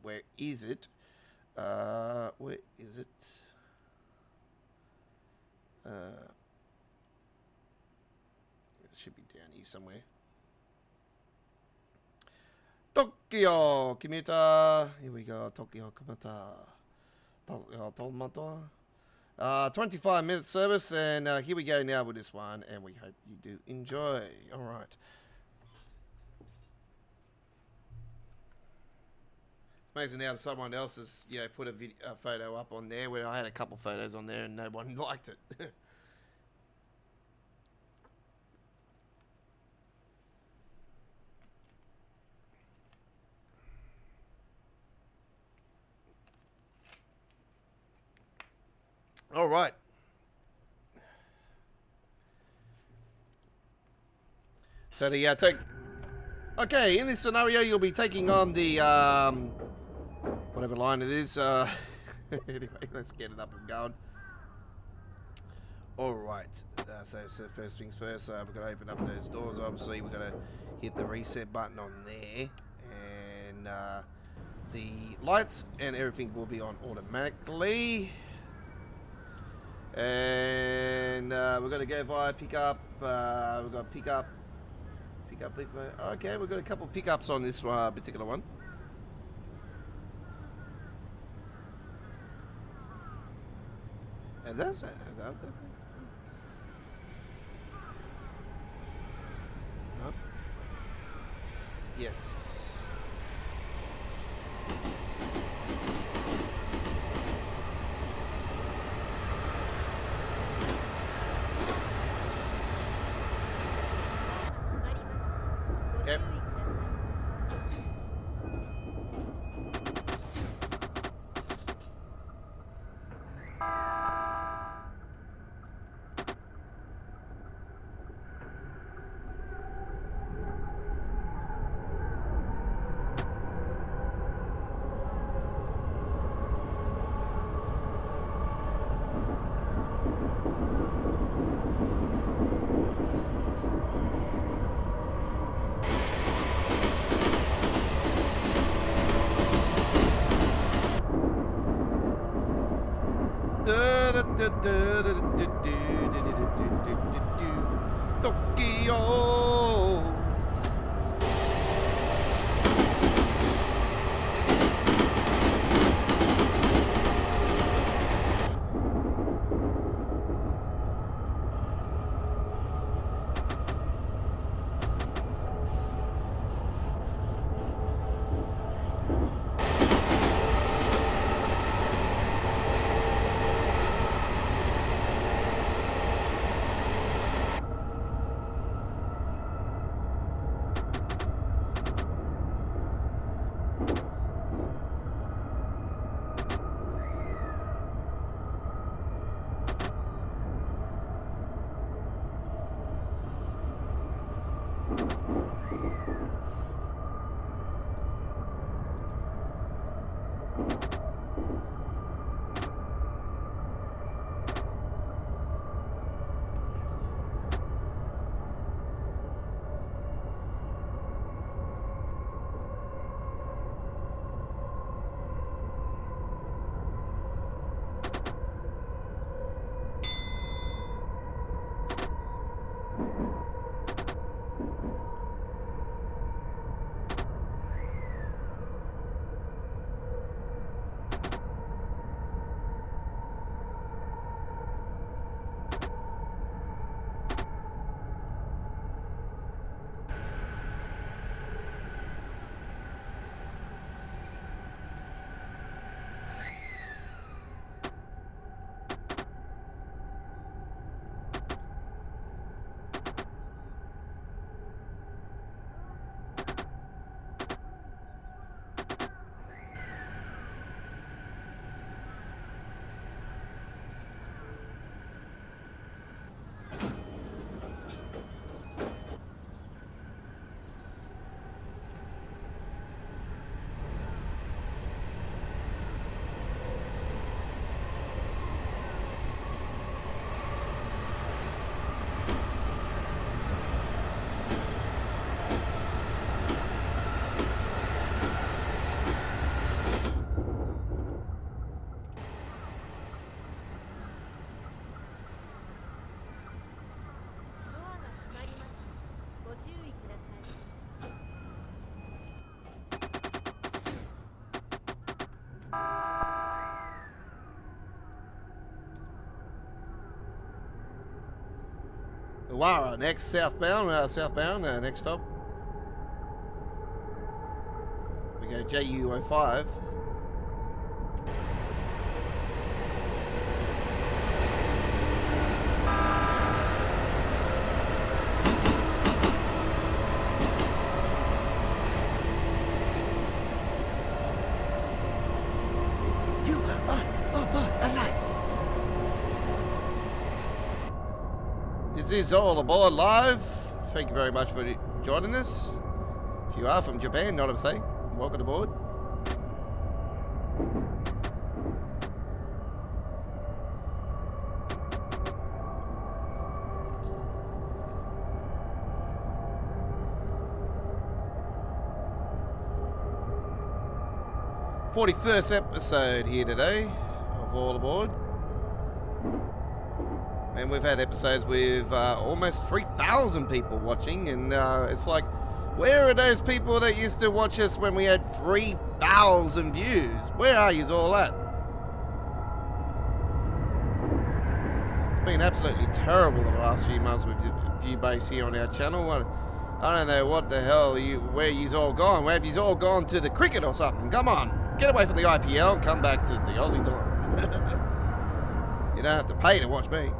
where is it? Where is it? It should be down here somewhere. Tokyo commuter. Here we go. Tokyo commuter. Tokyo Tomato. 25-minute service, and here we go now with this one, and we hope you do enjoy. All right. It's amazing now that someone else has, put a photo up on there, where I had a couple photos on there and no one liked it. All right. So the take. Okay, in this scenario, you'll be taking on the whatever line it is. Anyway, let's get it up and going. All right. So first things first. We're gonna open up those doors. Obviously, we're gonna hit the reset button on there, and the lights and everything will be on automatically. And we're going to go via pickup. We've got pickup. Okay, we've got a couple of pickups on this particular one. And that's yes. Yep. Tokyo. Uwara, next southbound, next stop. We go JU05. You are on board alive. This is All Aboard Live. Thank you very much for joining us. If you are from Japan, know what I'm saying? Welcome aboard. '41st episode here today of All Aboard. And we've had episodes with almost 3,000 people watching, and it's like, where are those people that used to watch us when we had 3,000 views? Where are yous all at? It's been absolutely terrible the last few months with view base here on our channel. I don't know what the hell where yous all gone. Where have yous all gone to the cricket or something? Come on, get away from the IPL and come back to the Aussie Dawn. You don't have to pay to watch me.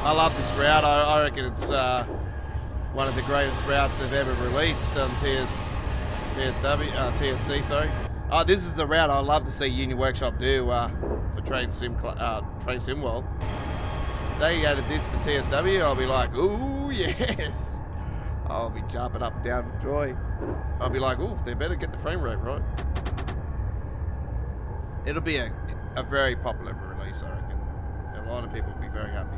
I love this route. I reckon it's one of the greatest routes they've ever released on TSC. Sorry. This is the route I love to see Union Workshop do for Train Sim World. They added this to TSW. I'll be like, ooh yes. I'll be jumping up and down with joy. I'll be like, ooh, they better get the frame rate right. It'll be a very popular release, I reckon. A lot of people will be very happy.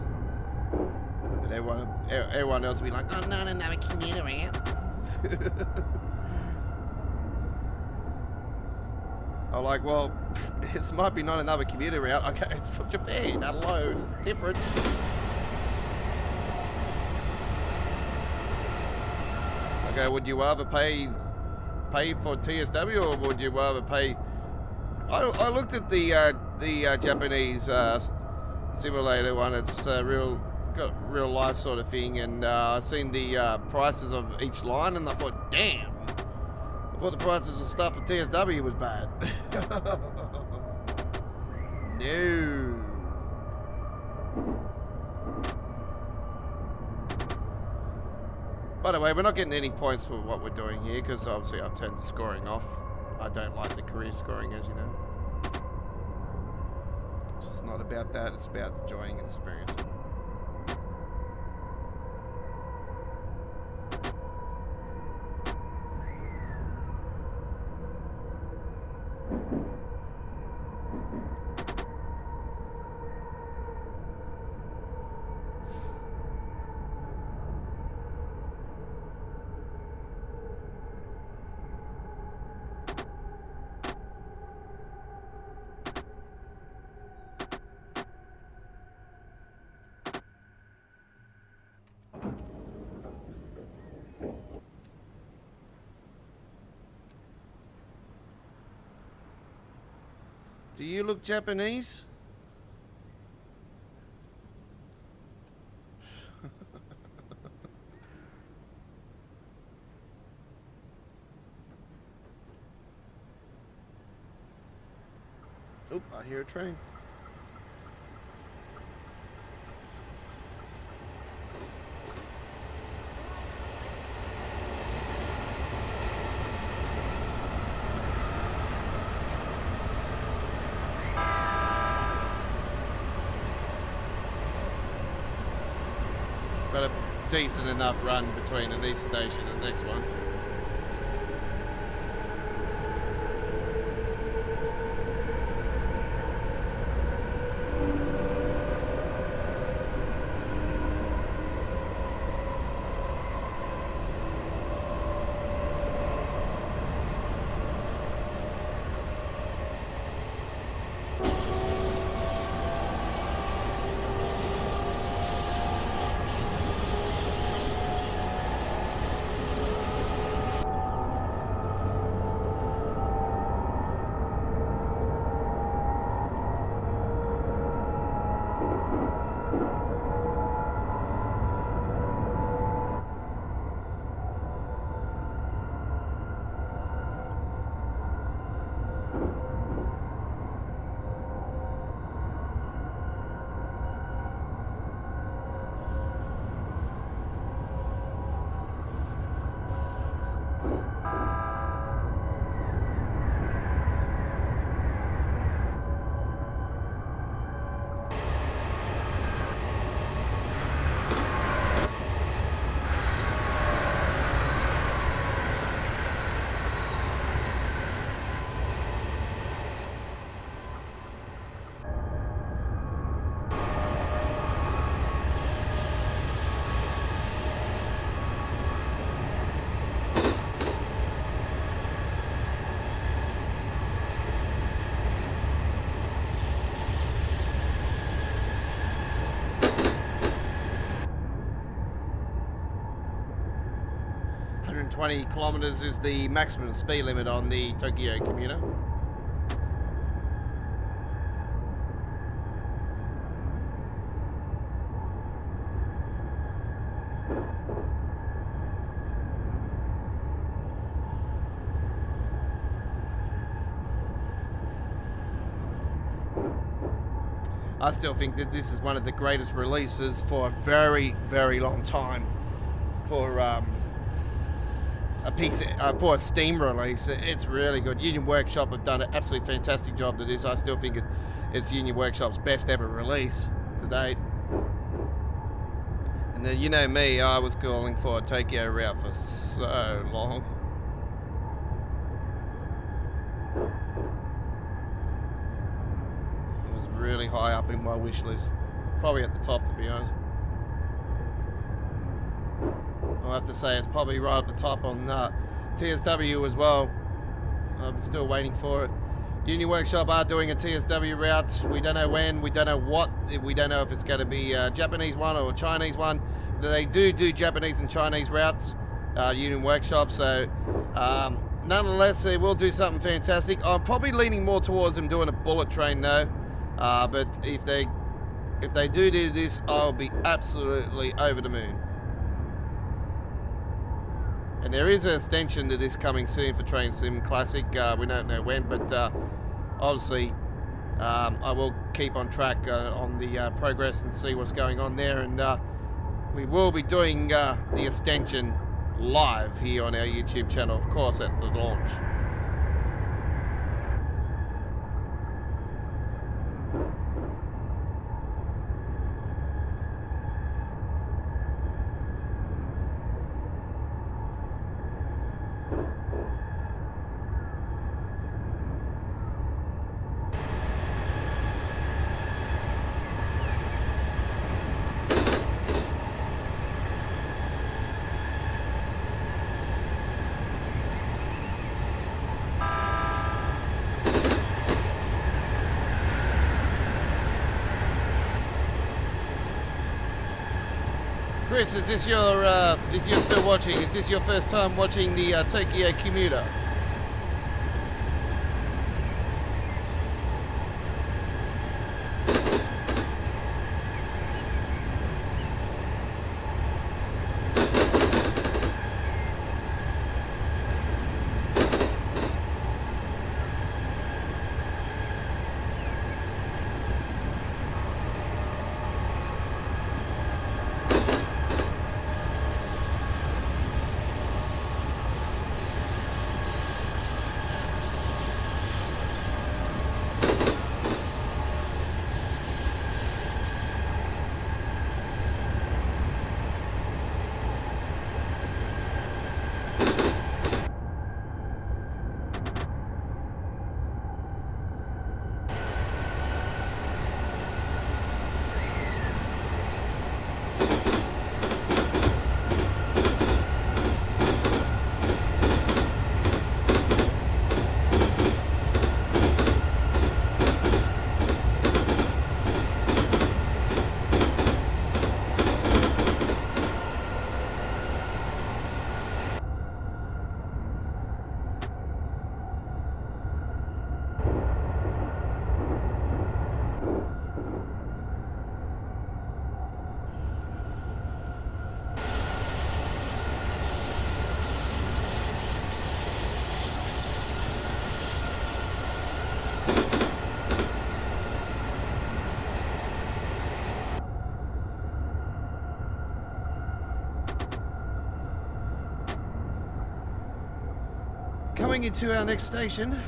But everyone else will be like, oh, not another commuter route. I'm like, well, this might be not another commuter route. Okay, it's from Japan. Hello, it's different. Okay, would you rather pay for TSW, or would you rather pay? I looked at the Japanese simulator one. It's got real life sort of thing, and I seen the prices of each line, and I thought, damn, I thought the prices of stuff for TSW was bad. No. By the way, we're not getting any points for what we're doing here, because obviously I've turned the scoring off. I don't like the career scoring, as you know. It's just not about that, it's about enjoying an experience. Do you look Japanese? Oop, I hear a train. Got a decent enough run between an east station and the next one. 120 kilometers is the maximum speed limit on the Tokyo commuter. I still think that this is one of the greatest releases for a very, very long time for a piece for a Steam release. It's really good. Union Workshop have done an absolutely fantastic job to this. I still think it's Union Workshop's best ever release to date. And then, you know me, I was calling for a Tokyo route for so long. Really high up in my wish list. Probably at the top, to be honest. I'll have to say it's probably right at the top on TSW as well. I'm still waiting for it. Union Workshop are doing a TSW route. We don't know when, we don't know what. We don't know if it's going to be a Japanese one or a Chinese one. They do Japanese and Chinese routes, Union Workshop, so nonetheless, they will do something fantastic. I'm probably leaning more towards them doing a bullet train though. But if they do this, I'll be absolutely over the moon. And there is an extension to this coming soon for Train Sim Classic. We don't know when, but obviously I will keep on track on the progress and see what's going on there. And we will be doing the extension live here on our YouTube channel, of course, at the launch. Chris, is this your, if you're still watching, is this your first time watching the Tokyo commuter? Coming into our next station.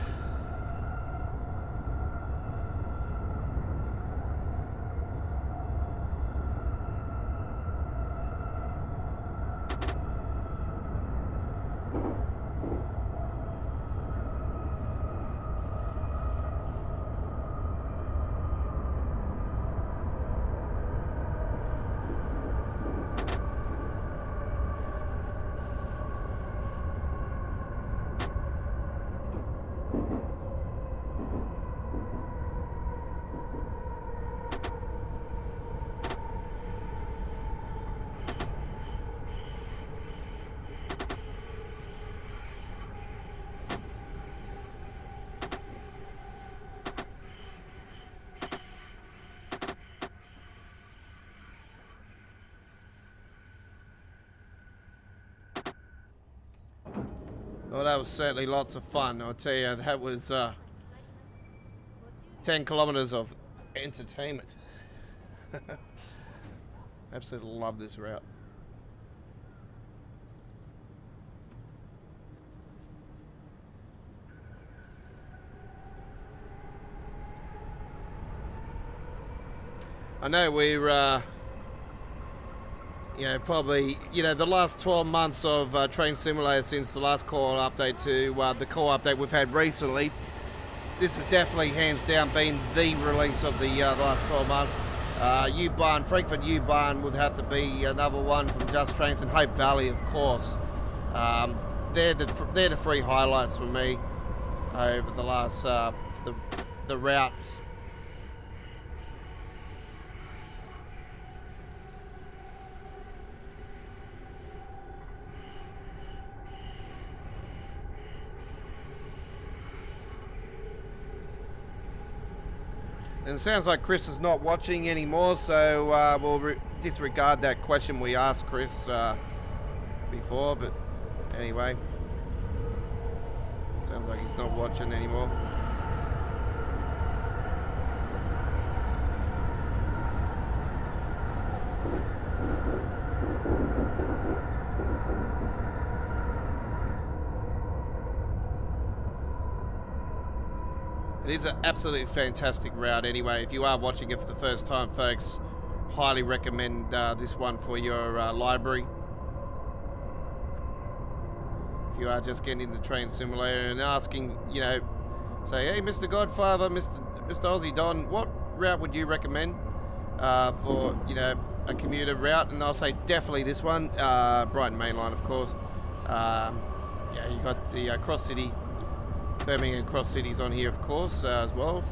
Well, that was certainly lots of fun. I'll tell you, that was 10 kilometers of entertainment. Absolutely love this route. I know we're, probably, the last 12 months of Train Simulator since the last core update to the core update we've had recently. This has definitely, hands down, been the release of the last 12 months. U-Bahn, Frankfurt U-Bahn would have to be another one from Just Trains, and Hope Valley, of course. They're the three highlights for me over the last, the routes. And it sounds like Chris is not watching anymore, so we'll disregard that question we asked Chris before, but anyway. Sounds like he's not watching anymore. It is an absolutely fantastic route anyway. If you are watching it for the first time, folks, highly recommend this one for your library. If you are just getting into Train Simulator and asking, say, hey, Mr. Godfather, Mr. Aussie Don, what route would you recommend for, a commuter route? And I'll say definitely this one, Brighton Main Line, of course. You got the Cross City, Birmingham Cross City's on here, of course, as well.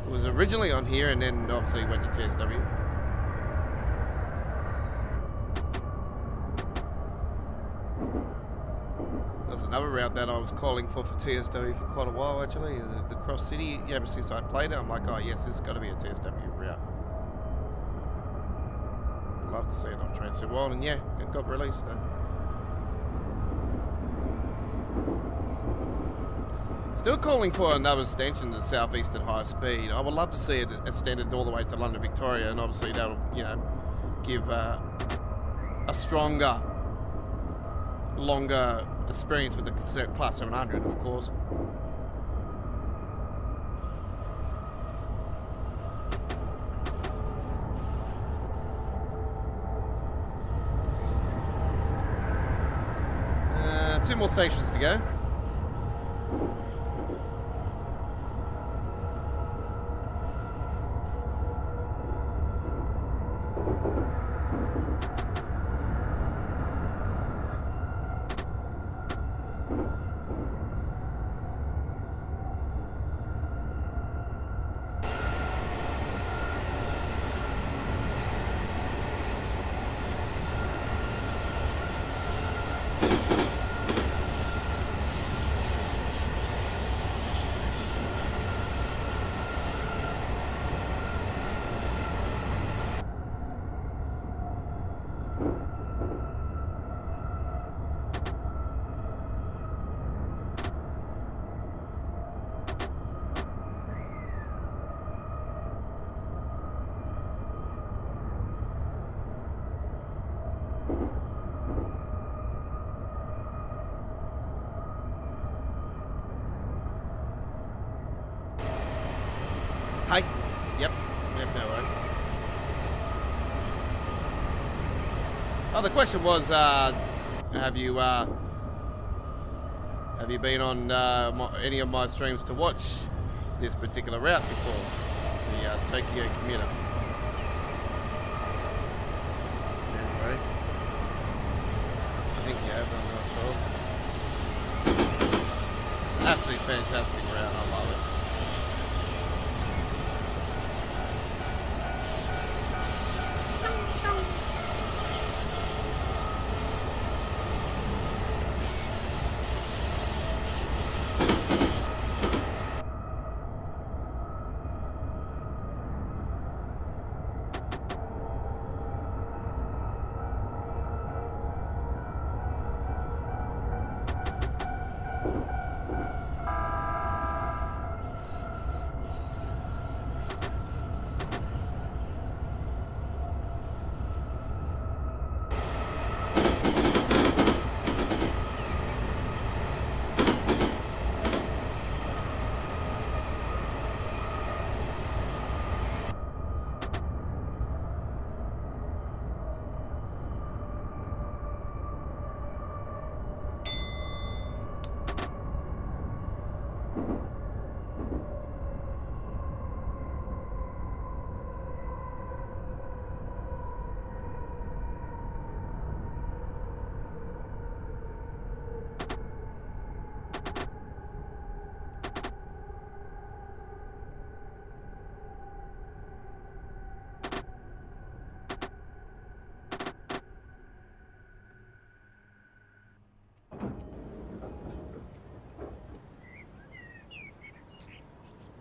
It was originally on here and then obviously went to TSW. There's another route that I was calling for TSW for quite a while, actually. The Cross City, ever since I played it, I'm like, oh yes, this has got to be a TSW route. I'd love to see it on Train Simulator. Well, and yeah, it got released. So. Still calling for another extension to Southeastern High Speed. I would love to see it extended all the way to London Victoria, and obviously that'll, give a stronger, longer experience with the Plus 700, of course. Two more stations to go. Hi. Yep, no worries. Oh, the question was, have you been on any of my streams to watch this particular route before, the Tokyo commuter? Anyway, I think you have, I'm not sure. It's an absolutely fantastic route, I love it.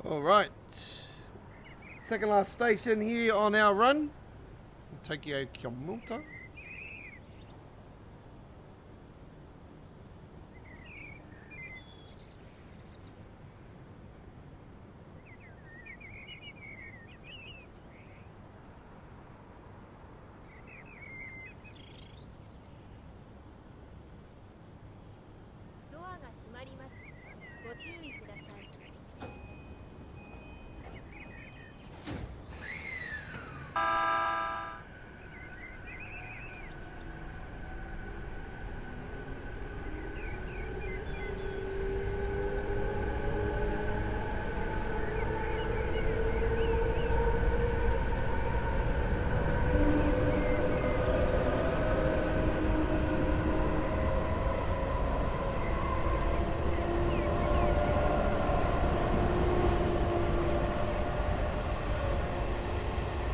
All right. Second last station here on our run. Tokyo Kyomuta.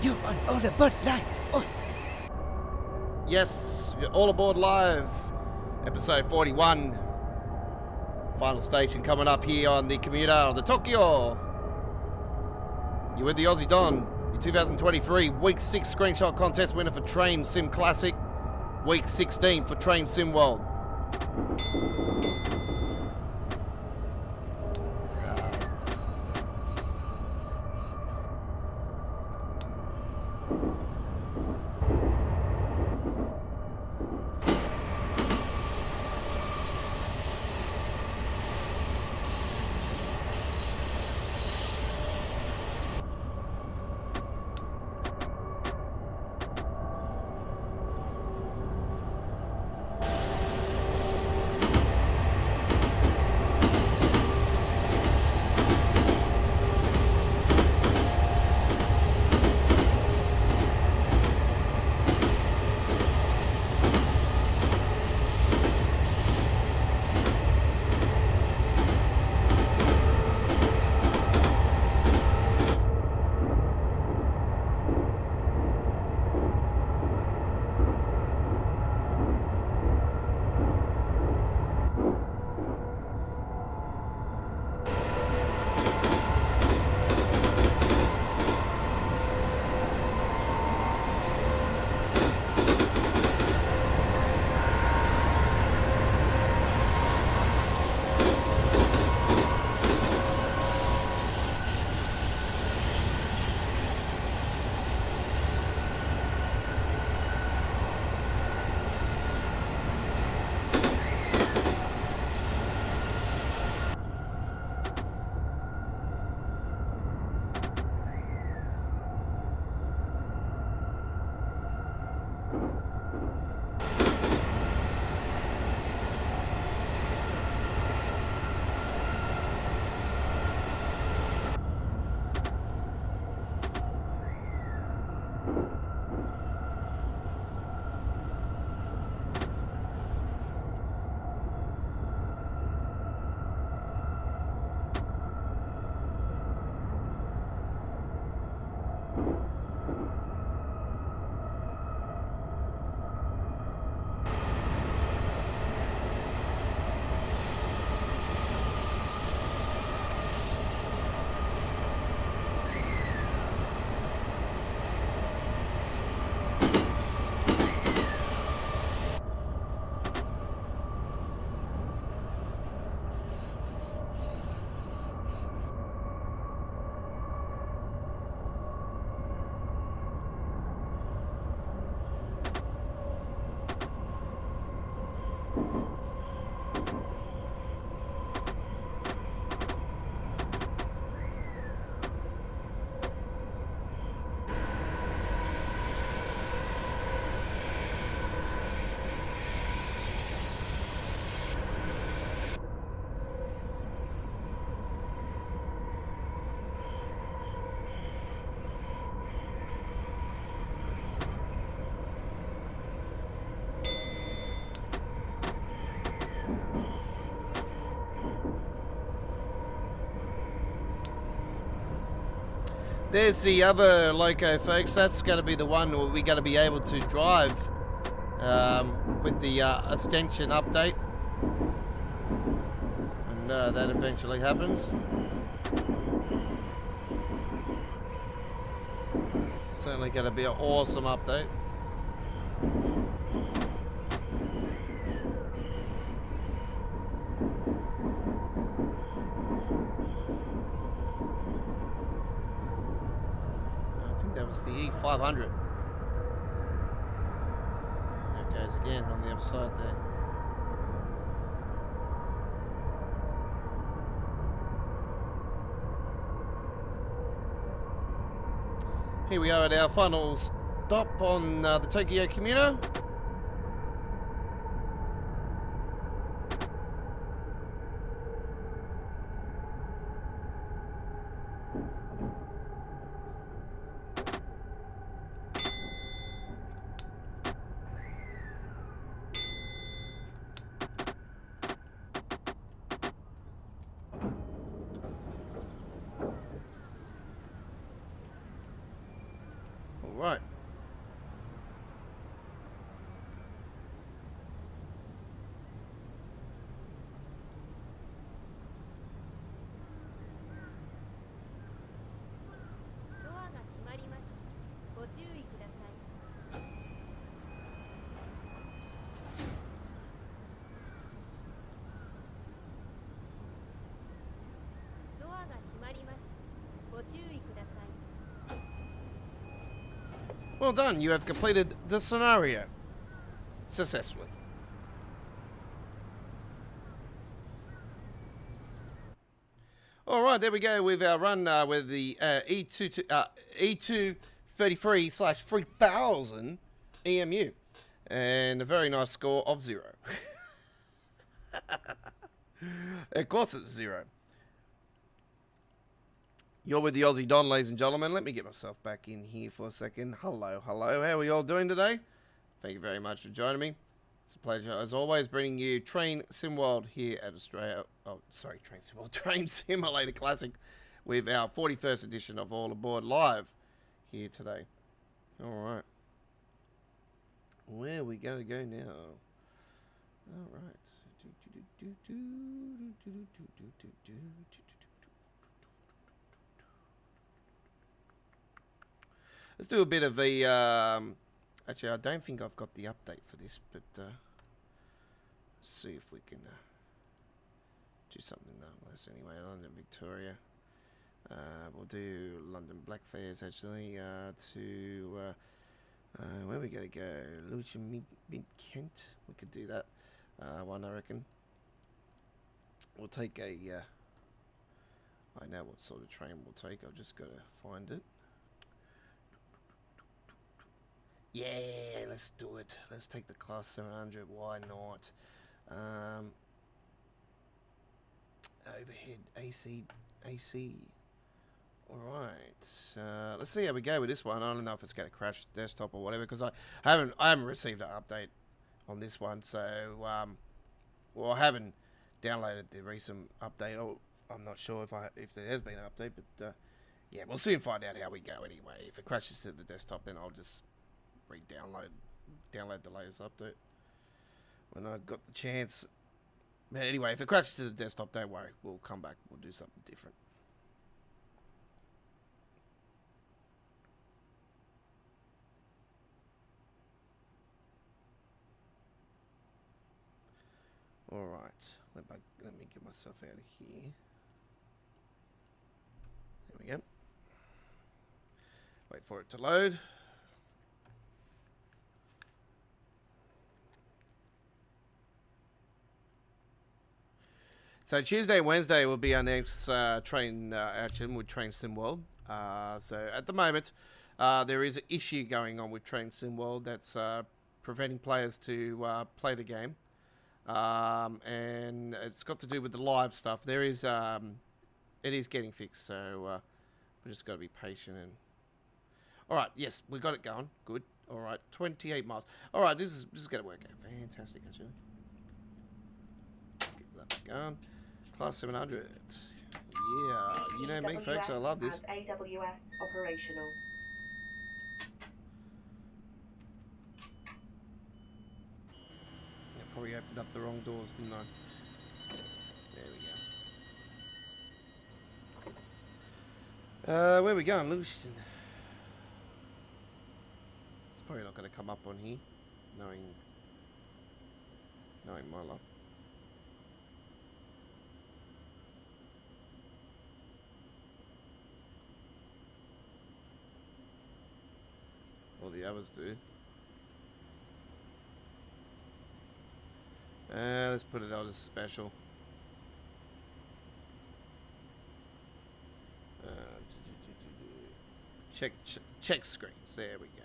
You're on All Aboard Live. Oh. Yes, we're All Aboard Live, episode 41. Final station coming up here on the commuter of the Tokyo. You're with the Aussie Don, your 2023 Week 6 screenshot contest winner for Train Sim Classic, Week 16 for Train Sim World. There's the other Loco, folks. That's going to be the one we're going to be able to drive with the extension update. And that eventually happens. Certainly going to be an awesome update. I think that was the E500. There it goes again on the other side there. Here we are at our final stop on the Tokyo Commuter. All right. Well done, you have completed the scenario successfully. Alright, there we go with our run with the E233/3000 EMU. And a very nice score of 0. Of course it's 0. You're with the Aussie Don, ladies and gentlemen. Let me get myself back in here for a second. Hello, hello. How are you all doing today? Thank you very much for joining me. It's a pleasure, as always, bringing you Train SimWorld here at Australia. Oh, sorry, Train SimWorld. Train Simulator Classic with our 41st edition of All Aboard Live here today. All right. Where are we going to go now? All right. Let's do a bit of a, actually I don't think I've got the update for this, but let's see if we can do something nonetheless anyway. London, Victoria. We'll do London Black Fairs actually, to, where are we going to go? Lewisham Mid Kent, we could do that one I reckon. We'll take a, I know what sort of train we'll take, I've just got to find it. Yeah, let's do it. Let's take the Class 700. Why not? Overhead AC. All right. Let's see how we go with this one. I don't know if it's going to crash the desktop or whatever, because I haven't received an update on this one. So, well, I haven't downloaded the recent update. Or I'm not sure if there has been an update, but yeah, we'll soon find out how we go anyway. If it crashes to the desktop, then I'll just download the latest update when I got the chance. But anyway, if it crashes to the desktop, don't worry, we'll come back, we'll do something different. All right, let me get myself out of here. There we go. Wait for it to load. So Tuesday and Wednesday will be our next train action with Train SimWorld. So at the moment, there is an issue going on with Train SimWorld that's preventing players to play the game. And it's got to do with the live stuff. There is, it is getting fixed, so we just got to be patient. And all right, yes, we got it going. Good. All right, 28 miles. All right, this is going to work out. Fantastic, actually. Get that going. Class 700. Yeah, you know me, folks. I love this. AWS operational. I probably opened up the wrong doors, didn't I? Where are we going, Lucian? It's probably not going to come up on here, knowing my luck. All the others do. Let's put it out as special. Check screens. There we go.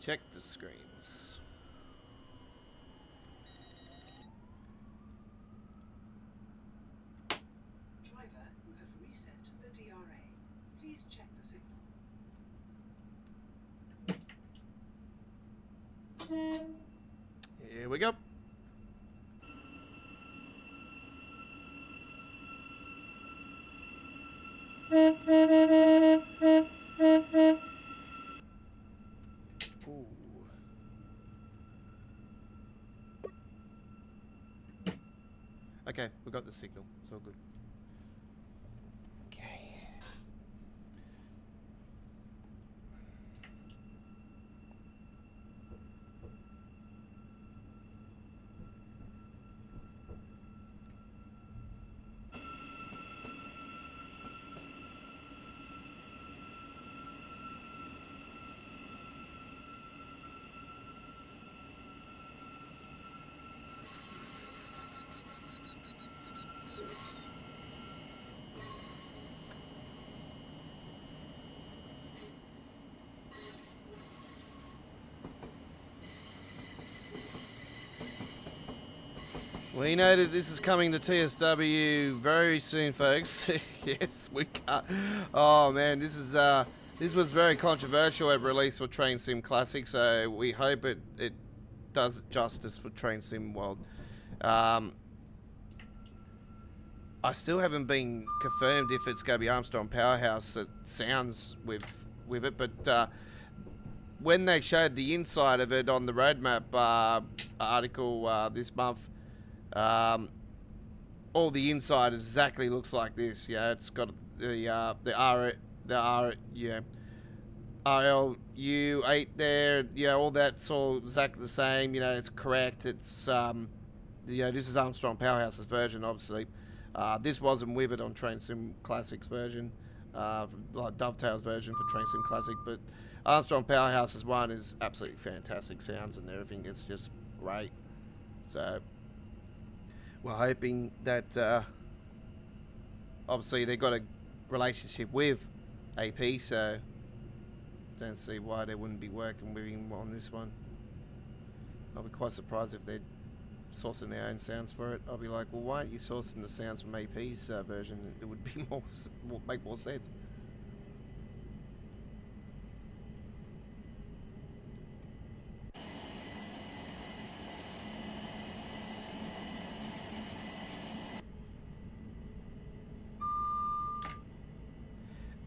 Check the screens. Driver, you have reset the DRA. Please check the signal. Here we go. Ooh. Okay, we got the signal. It's all good. Okay. We know that this is coming to TSW very soon, folks. Yes, we can't. Oh man, this was very controversial at release for Train Sim Classic, so we hope it does justice for Train Sim World. I still haven't been confirmed if it's going to be Armstrong Powerhouse. It sounds with it, but when they showed the inside of it on the roadmap article this month. All the inside exactly looks like this. Yeah, it's got the RLU8 there. Yeah, all that's all exactly the same. You know, it's correct. It's this is Armstrong Powerhouse's version, obviously. This wasn't with it on Train Sim Classic's version, like Dovetail's version for Train Sim Classic, but Armstrong Powerhouse's one is absolutely fantastic sounds and everything. It's just great. So we're hoping that obviously they've got a relationship with AP, so don't see why they wouldn't be working with him on this one. I'll be quite surprised if they're sourcing their own sounds for it. I'll be like, well, why aren't you sourcing the sounds from AP's version? It would be make more sense.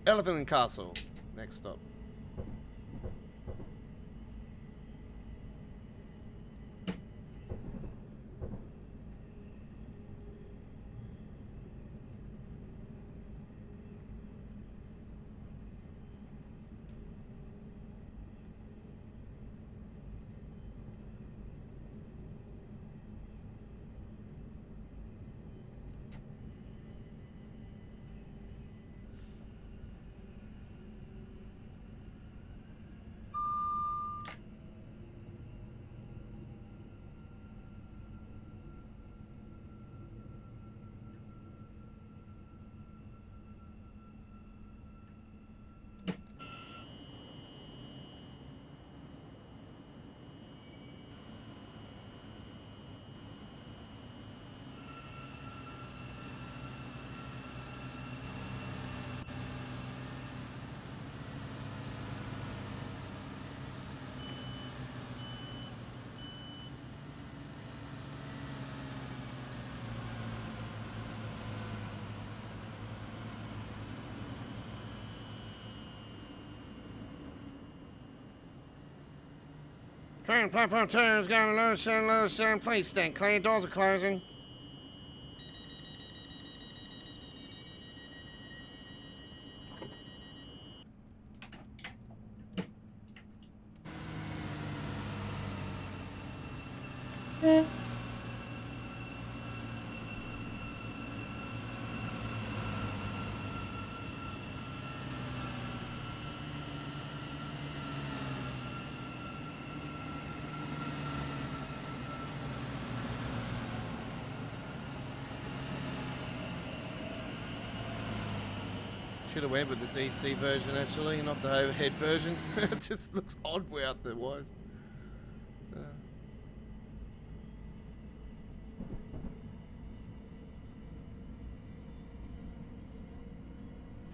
Elephant and Castle, next stop. Train platform 2 is going to low sound, please stand clear, doors are closing. Should have went with the DC version actually, not the overhead version. It just looks odd without the wires.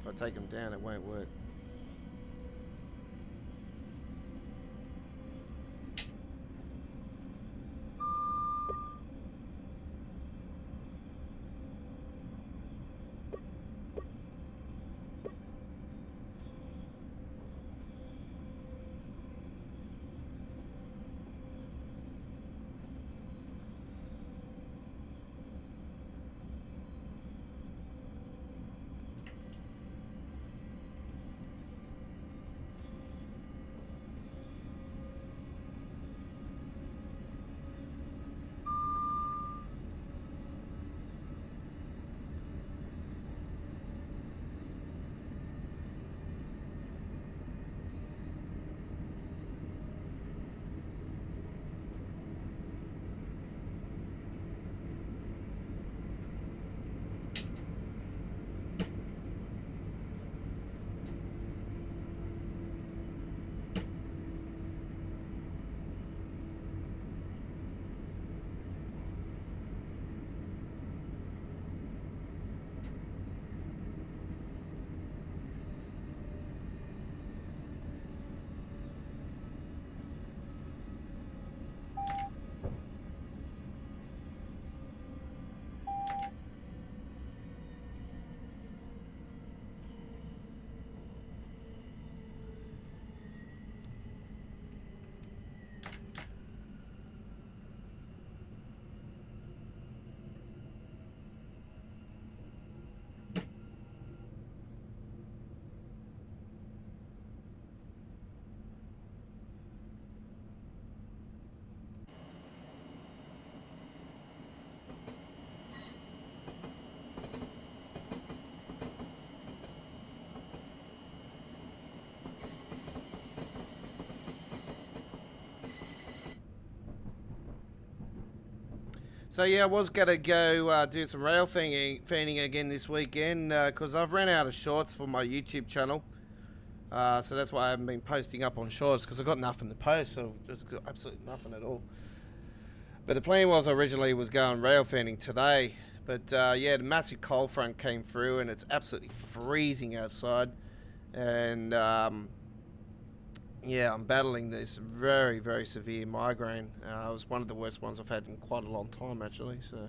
If I take them down, it won't work. So yeah, I was gonna go do some rail fanning again this weekend because I've ran out of shorts for my YouTube channel. So that's why I haven't been posting up on shorts because I've got nothing to post. So it's got absolutely nothing at all. But the plan was originally was going rail fanning today. But yeah, the massive cold front came through and it's absolutely freezing outside. And yeah, I'm battling this very, very severe migraine. It was one of the worst ones I've had in quite a long time, actually. So,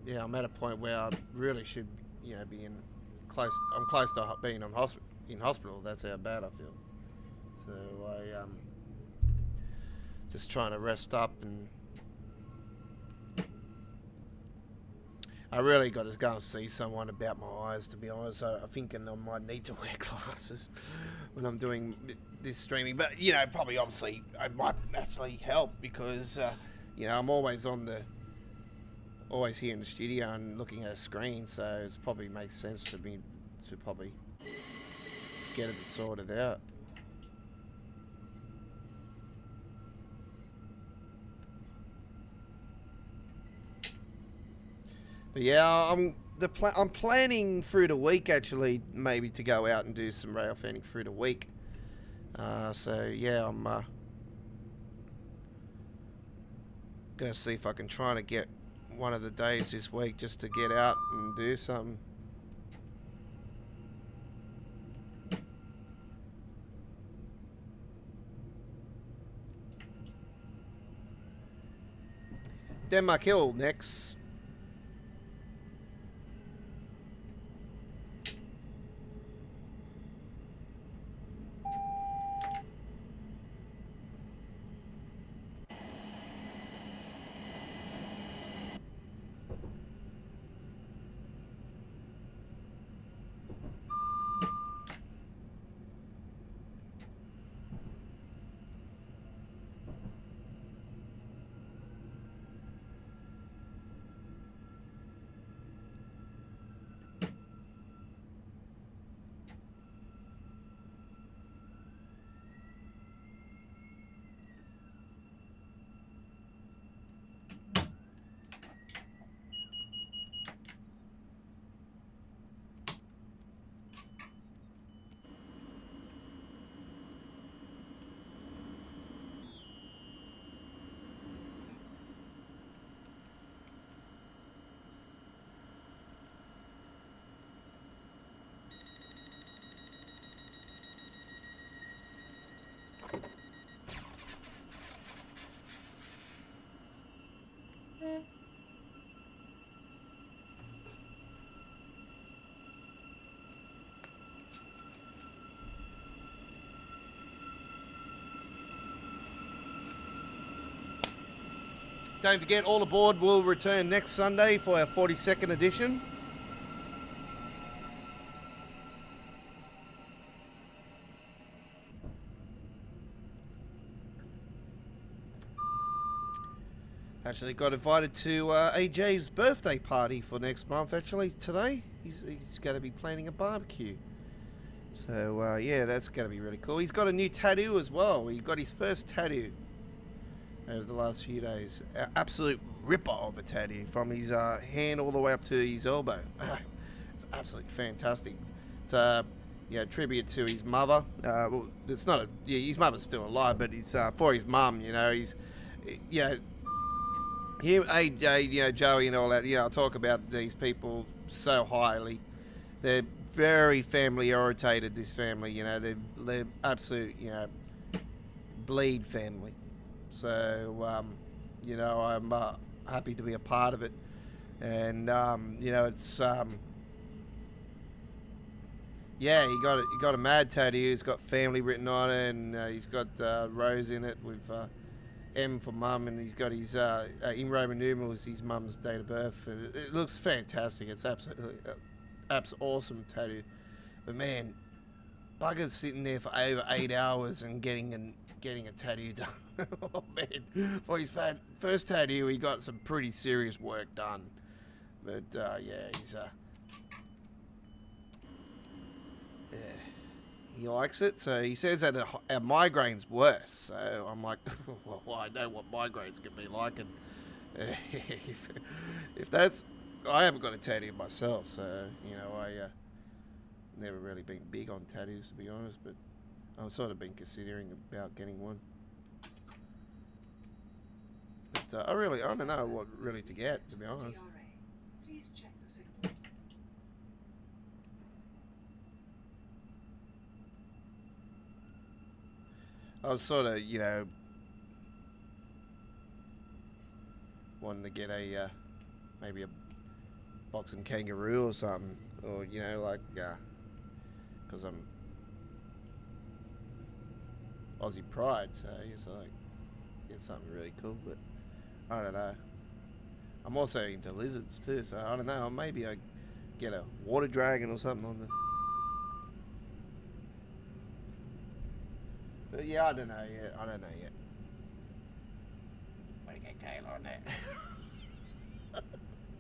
yeah, I'm at a point where I really should, you know, be in close. I'm close to being in hospital. That's how bad I feel. So I just trying to rest up, and I really got to go and see someone about my eyes, to be honest. I'm thinking I might need to wear glasses when I'm doing this streaming. But, you know, probably obviously it might actually help because, you know, I'm always here in the studio and looking at a screen. So it probably makes sense for me to probably get it sorted out. But yeah, I'm planning through the week actually, maybe to go out and do some rail fanning through the week. So yeah, I'm gonna see if I can try to get one of the days this week just to get out and do something. Denmark Hill next. Don't forget, All Aboard will return next Sunday for our 42nd edition. Actually got invited to AJ's birthday party for next month, actually, today. He's going to be planning a barbecue. So, yeah, that's going to be really cool. He's got a new tattoo as well. He got his first tattoo over the last few days. Absolute ripper of a tattoo from his hand all the way up to his elbow. It's absolutely fantastic. It's a tribute to his mother. Well, it's not his mother's still alive, but it's for his mum, you know. He's, you know, him, AJ, you know, Joey and all that, you know, I talk about these people so highly. They're very family orientated, this family, you know, they're absolute, you know, bleed family. So, you know, I'm happy to be a part of it. And, you know, it's, yeah, he got a mad tattoo. He's got family written on it, and he's got Rose in it with M for mum, and he's got his in Roman numerals his mum's date of birth. It looks fantastic. It's absolutely awesome tattoo. But man, bugger's sitting there for over 8 hours and getting a tattoo done. Oh man, for his first tattoo, he got some pretty serious work done. But yeah, he's yeah, he likes it. So he says that our migraine's worse. So I'm like, well, I know what migraines can be like, and if that's, I haven't got a tattoo myself, so you know, I never really been big on tattoos, to be honest, but I've sort of been considering about getting one. But I don't know what really to get, to be honest. Please check the signal. I was sort of, you know, wanting to get a maybe a boxing kangaroo or something, or you know, like because I'm Aussie pride, so it's like get something really cool. But I don't know. I'm also into lizards too, so I don't know. Maybe I get a water dragon or something on the. But yeah, I don't know yet. Want to get Kayla on that?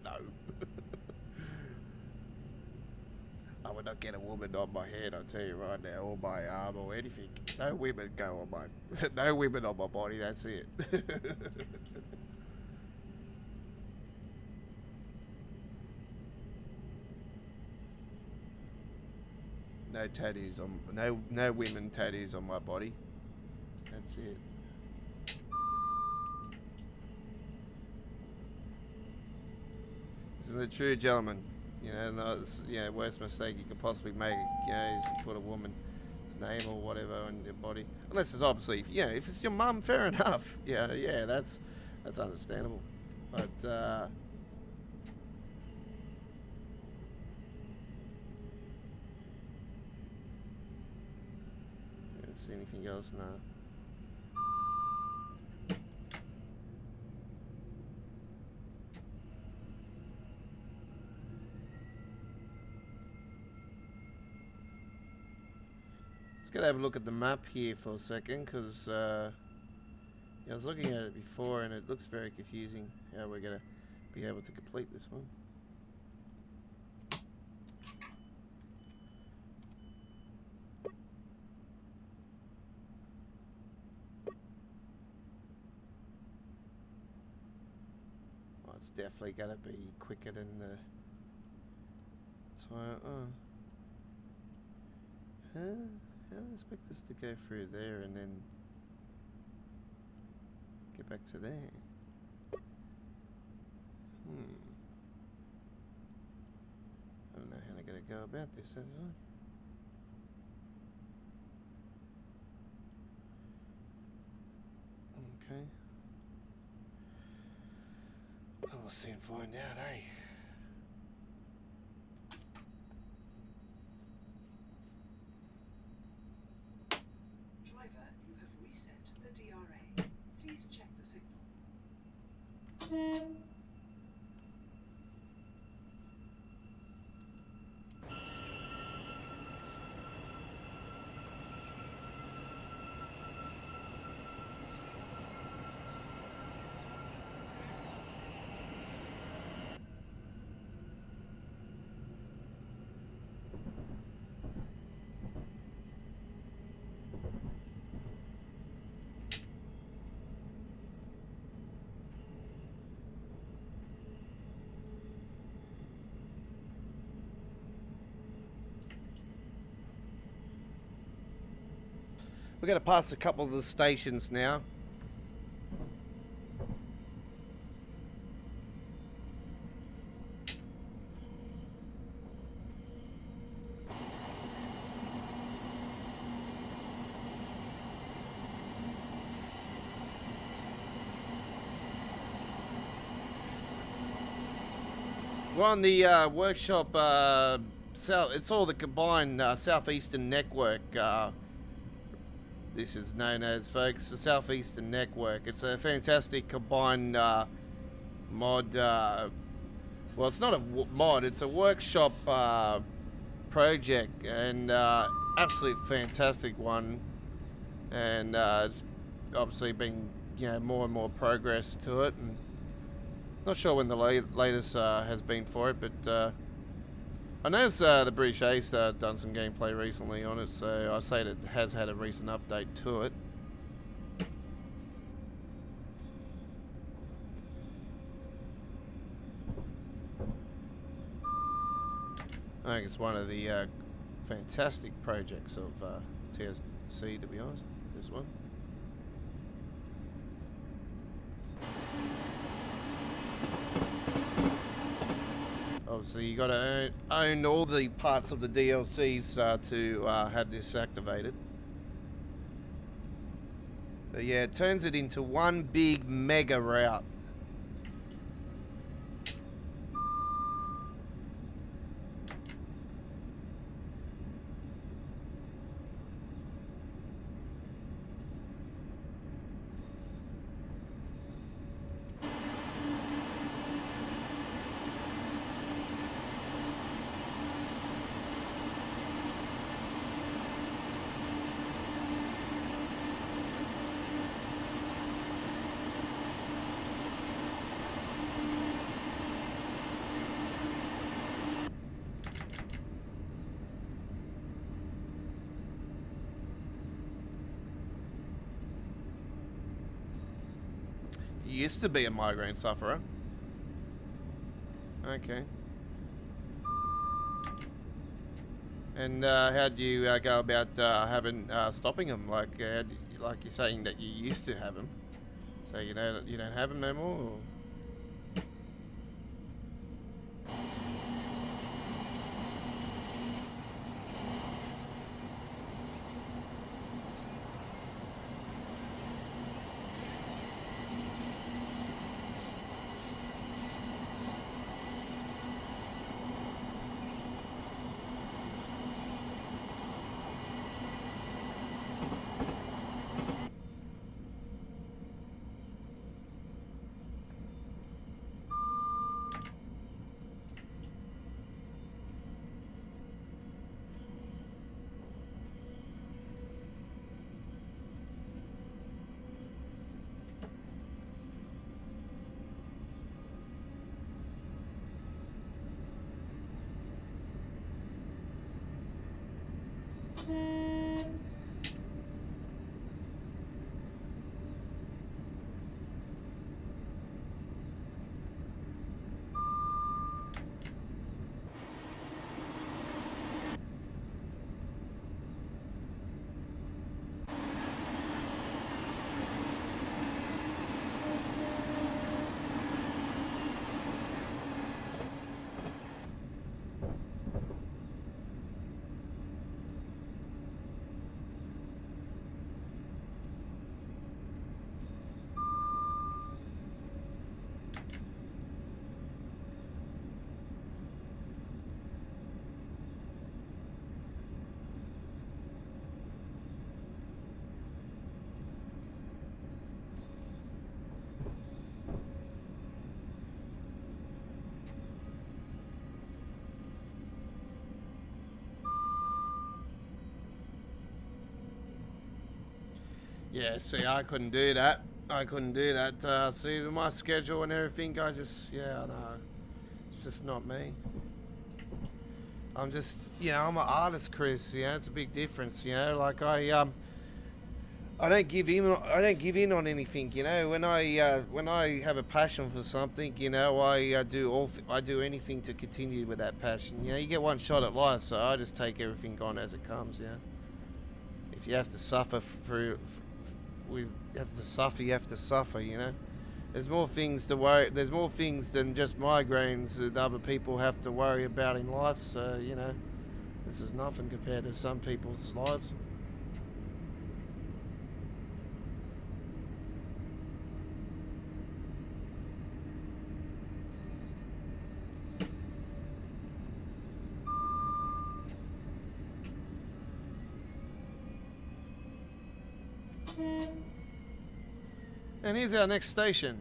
No. I would not get a woman on my head, I'll tell you right now, or my arm or anything. No women go on my no women on my body, that's it. No tattoos on no women tattoos on my body. That's it. Isn't it true, gentlemen? You know, no, it's, you know, worst mistake you could possibly make, you know, is to put a woman's name or whatever on your body. Unless it's obviously, you know, if it's your mum, fair enough. Yeah, that's understandable. But if there's anything else, no. Let's go have a look at the map here for a second, because yeah, I was looking at it before and it looks very confusing how we're going to be able to complete this one. Well, it's definitely going to be quicker than the time. How do I expect this to go through there and then get back to there? I don't know how I'm going to go about this, don't I? Okay. We'll soon find out, eh? Driver, you have reset the DRA. Please check the signal. We're going to pass a couple of the stations now. We're on the workshop, it's all the combined Southeastern Network. This is known as, folks, the Southeastern Network. It's a fantastic combined mod. Well, it's not a mod, it's a workshop project, and absolute fantastic one. And it's obviously been, you know, more and more progress to it. And not sure when the latest has been for it, but I noticed the British Ace done some gameplay recently on it, so I say that it has had a recent update to it. I think it's one of the fantastic projects of TSC, to be honest, this one. Obviously, you got to own all the parts of the DLCs to have this activated. But yeah, it turns it into one big mega route. You used to be a migraine sufferer. Okay. And how do you go about stopping them? Like you're saying that you used to have them, so you don't have them no more. Or? Yeah, see, I couldn't do that. See, with my schedule and everything, I just, yeah, no, it's just not me. I'm just, I'm an artist, Chris. It's a big difference. Like I don't give in on anything. When I have a passion for something, I do anything to continue with that passion. You get one shot at life, so I just take everything on as it comes. If you have to suffer through. We have to suffer. You have to suffer. You know. There's more things to worry. There's more things than just migraines that other people have to worry about in life. So you know, this is nothing compared to some people's lives. And here's our next station.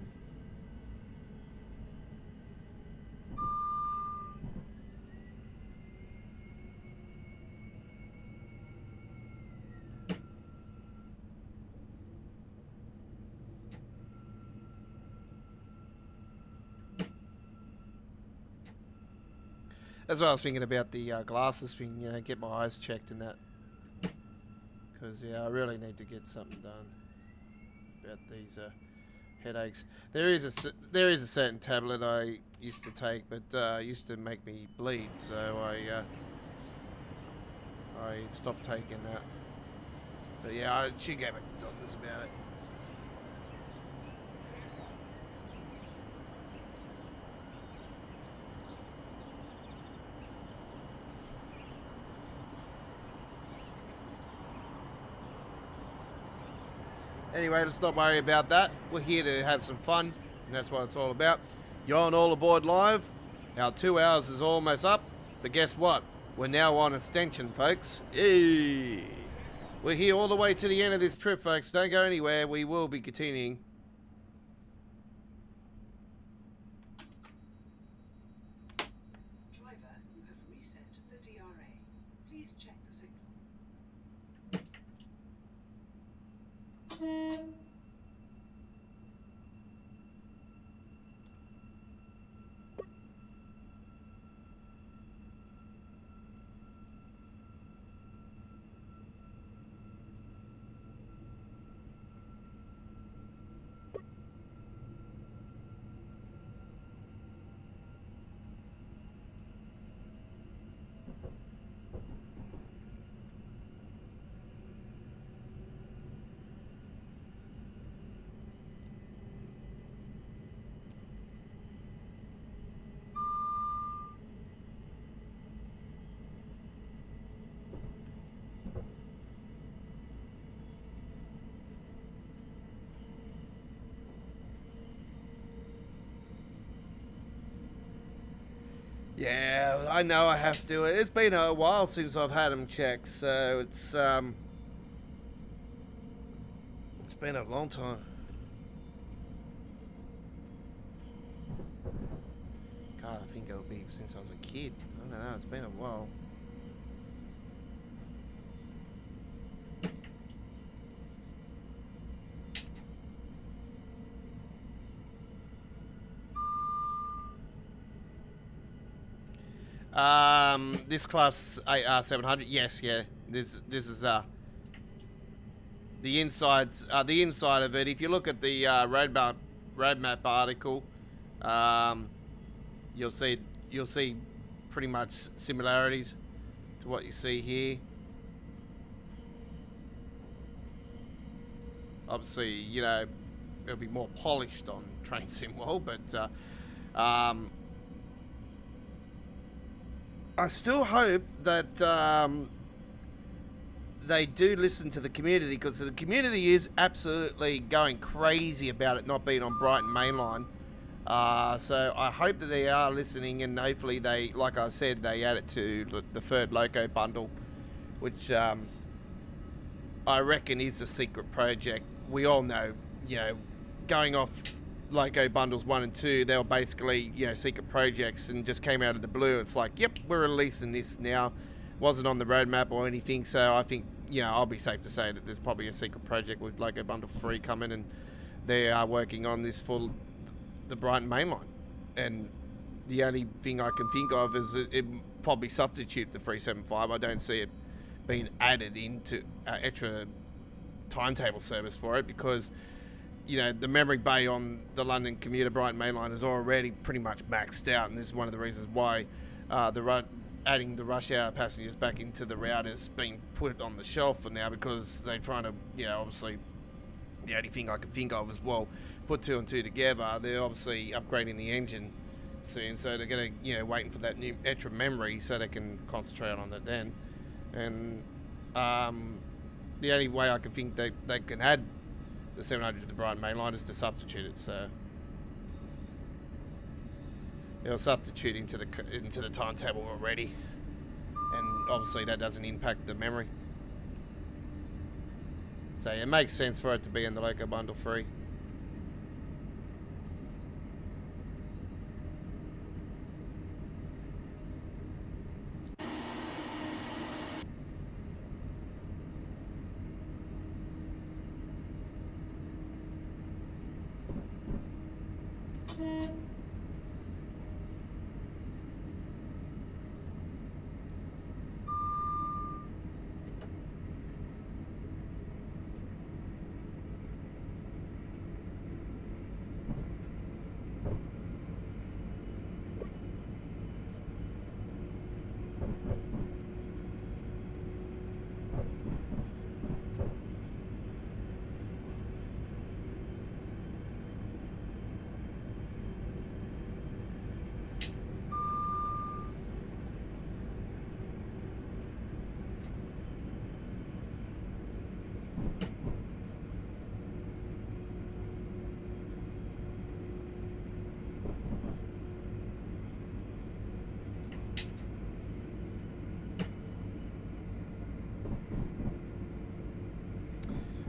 That's what I was thinking about the glasses thing, you know, get my eyes checked and that. Because, yeah, I really need to get something done about these headaches. There is a certain tablet I used to take, but used to make me bleed, so I stopped taking that. But yeah, I should go back to doctors about it. Anyway, let's not worry about that. We're here to have some fun, and that's what it's all about. You're on All Aboard Live. Our 2 hours is almost up, but guess what? We're now on extension, folks. Yay! We're here all the way to the end of this trip, folks. Don't go anywhere. We will be continuing. Driver, you have reset the DRA. Please check the signal. Yeah, I know I have to. It's been a while since I've had them checked, so it's been a long time. God, I think it'll be since I was a kid. I don't know, it's been a while. This class AR700, yes, yeah. This is the inside of it. If you look at the roadmap article, you'll see pretty much similarities to what you see here. Obviously, you know, it'll be more polished on Train SimRail, but I still hope that they do listen to the community, because the community is absolutely going crazy about it not being on Brighton Mainline. So I hope that they are listening, and hopefully they, like I said, they add it to the third Loco bundle, which I reckon is a secret project. We all know, you know, going off Loco bundles 1 and 2, they were basically, you know, secret projects and just came out of the blue. It's like, yep, we're releasing this now. Wasn't on the roadmap or anything, so I think, you know, I'll be safe to say that there's probably a secret project with Loco Bundle 3 coming, and they are working on this for the Brighton Mainline. And the only thing I can think of is it probably substitute the 375. I don't see it being added into extra timetable service for it, because, you know, the memory bay on the London commuter Brighton Mainline is already pretty much maxed out, and this is one of the reasons why the adding the rush hour passengers back into the route has been put on the shelf for now because they're trying to, obviously, the only thing I can think of is, well, put 2 and 2 together. They're obviously upgrading the engine soon, so they're going to, waiting for that new extra memory so they can concentrate on it then. And the only way I can think they can add the 700 to the Brighton main line is to substitute it, so it'll substitute into the timetable already, and obviously that doesn't impact the memory. So it makes sense for it to be in the Loco bundle free.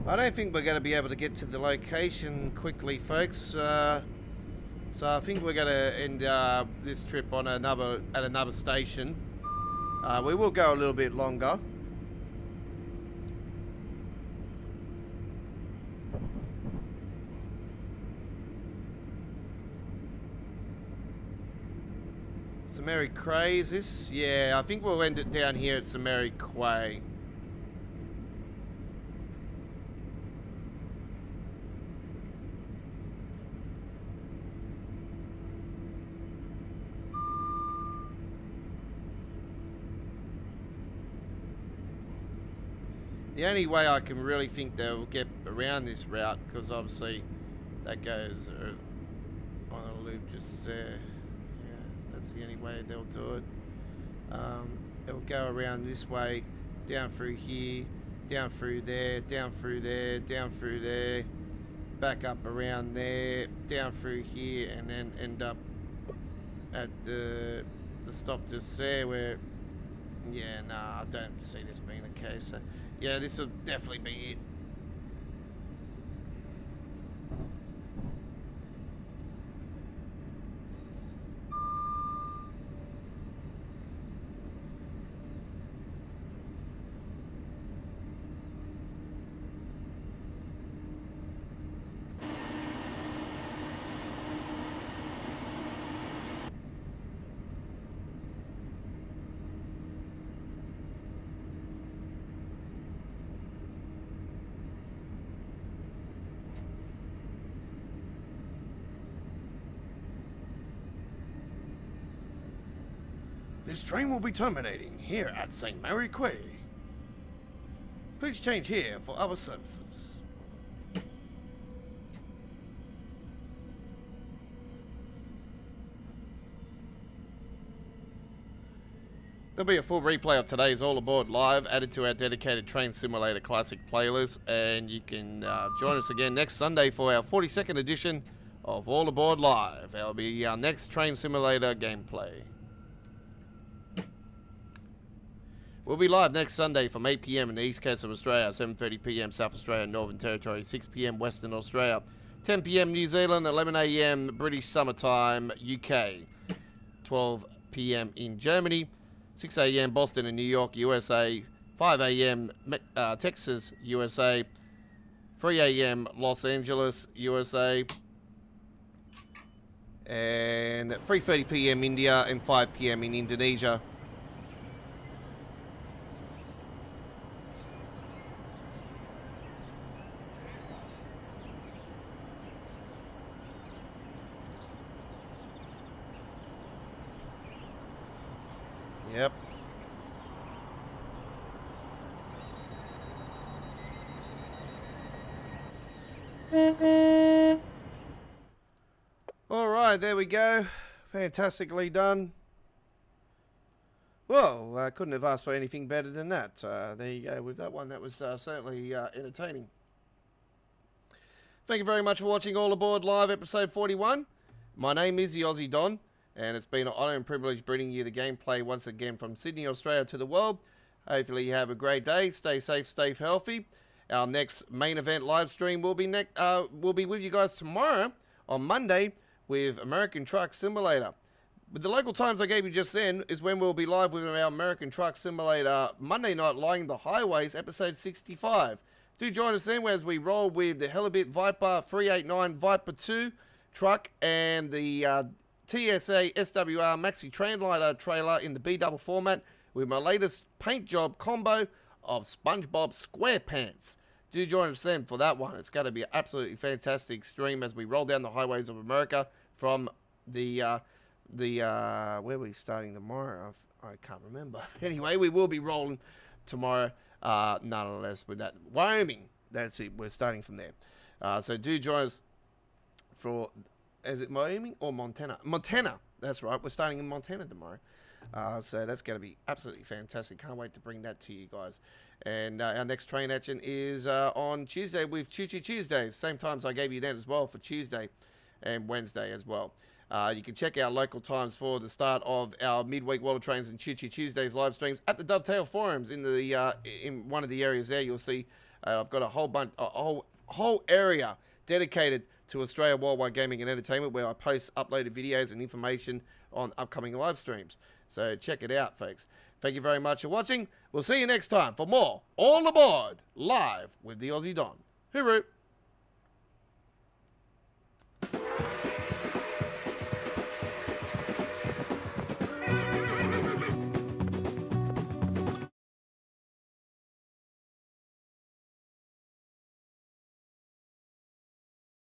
I don't think we're going to be able to get to the location quickly, folks. So I think we're going to end this trip on at another station. We will go a little bit longer. St Mary Cray, is this? Yeah, I think we'll end it down here at St Mary Quay. The only way I can really think they'll get around this route, because obviously that goes on a loop just there. Yeah, that's the only way they'll do it. It'll go around this way, down through here, down through there, down through there, down through there, back up around there, down through here, and then end up at the stop just there where, yeah, nah, I don't see this being the case. So, yeah, this will definitely be it. This train will be terminating here at St. Mary Quay. Please change here for other services. There'll be a full replay of today's All Aboard Live added to our dedicated Train Simulator Classic playlist, and you can join us again next Sunday for our 42nd edition of All Aboard Live. That'll be our next Train Simulator gameplay. We'll be live next Sunday from 8 PM in the East Coast of Australia, 7:30 PM South Australia and Northern Territory, 6 PM Western Australia, 10 PM New Zealand, 11 AM British Summertime UK, 12 PM in Germany, 6 AM Boston and New York, USA, 5 AM Texas, USA, 3 AM Los Angeles, USA, and 3:30 PM India and 5 PM in Indonesia. Yep. All right, there we go. Fantastically done. Well, I couldn't have asked for anything better than that. There you go with that one. That was certainly entertaining. Thank you very much for watching All Aboard Live episode 41. My name is the Aussie Don, and it's been an honour and privilege bringing you the gameplay once again from Sydney, Australia to the world. Hopefully you have a great day. Stay safe, stay healthy. Our next main event live stream will be with you guys tomorrow on Monday with American Truck Simulator. With the local times I gave you just then is when we'll be live with our American Truck Simulator Monday night Lying the Highways episode 65. Do join us then as we roll with the Helibit Viper 389 Viper 2 truck and the TSA SWR Maxi Translator trailer in the B-double format with my latest paint job combo of SpongeBob SquarePants. Do join us then for that one. It's going to be an absolutely fantastic stream as we roll down the highways of America from where are we starting tomorrow? I can't remember. Anyway, we will be rolling tomorrow, nonetheless, with that. Wyoming, that's it. We're starting from there. So do join us for, is it Wyoming or Montana? Montana, that's right. We're starting in Montana tomorrow. So that's going to be absolutely fantastic. Can't wait to bring that to you guys. And our next train action is on Tuesday with Choo Choo Tuesdays. Same times I gave you then as well for Tuesday and Wednesday as well. You can check our local times for the start of our midweek World of Trains and Choo Choo Tuesdays live streams at the Dovetail Forums in the in one of the areas there. You'll see I've got a whole area dedicated to Australia Worldwide Gaming and Entertainment where I post uploaded videos and information on upcoming live streams. So check it out, folks. Thank you very much for watching. We'll see you next time for more All Aboard Live with the Aussie Don. Hooroo!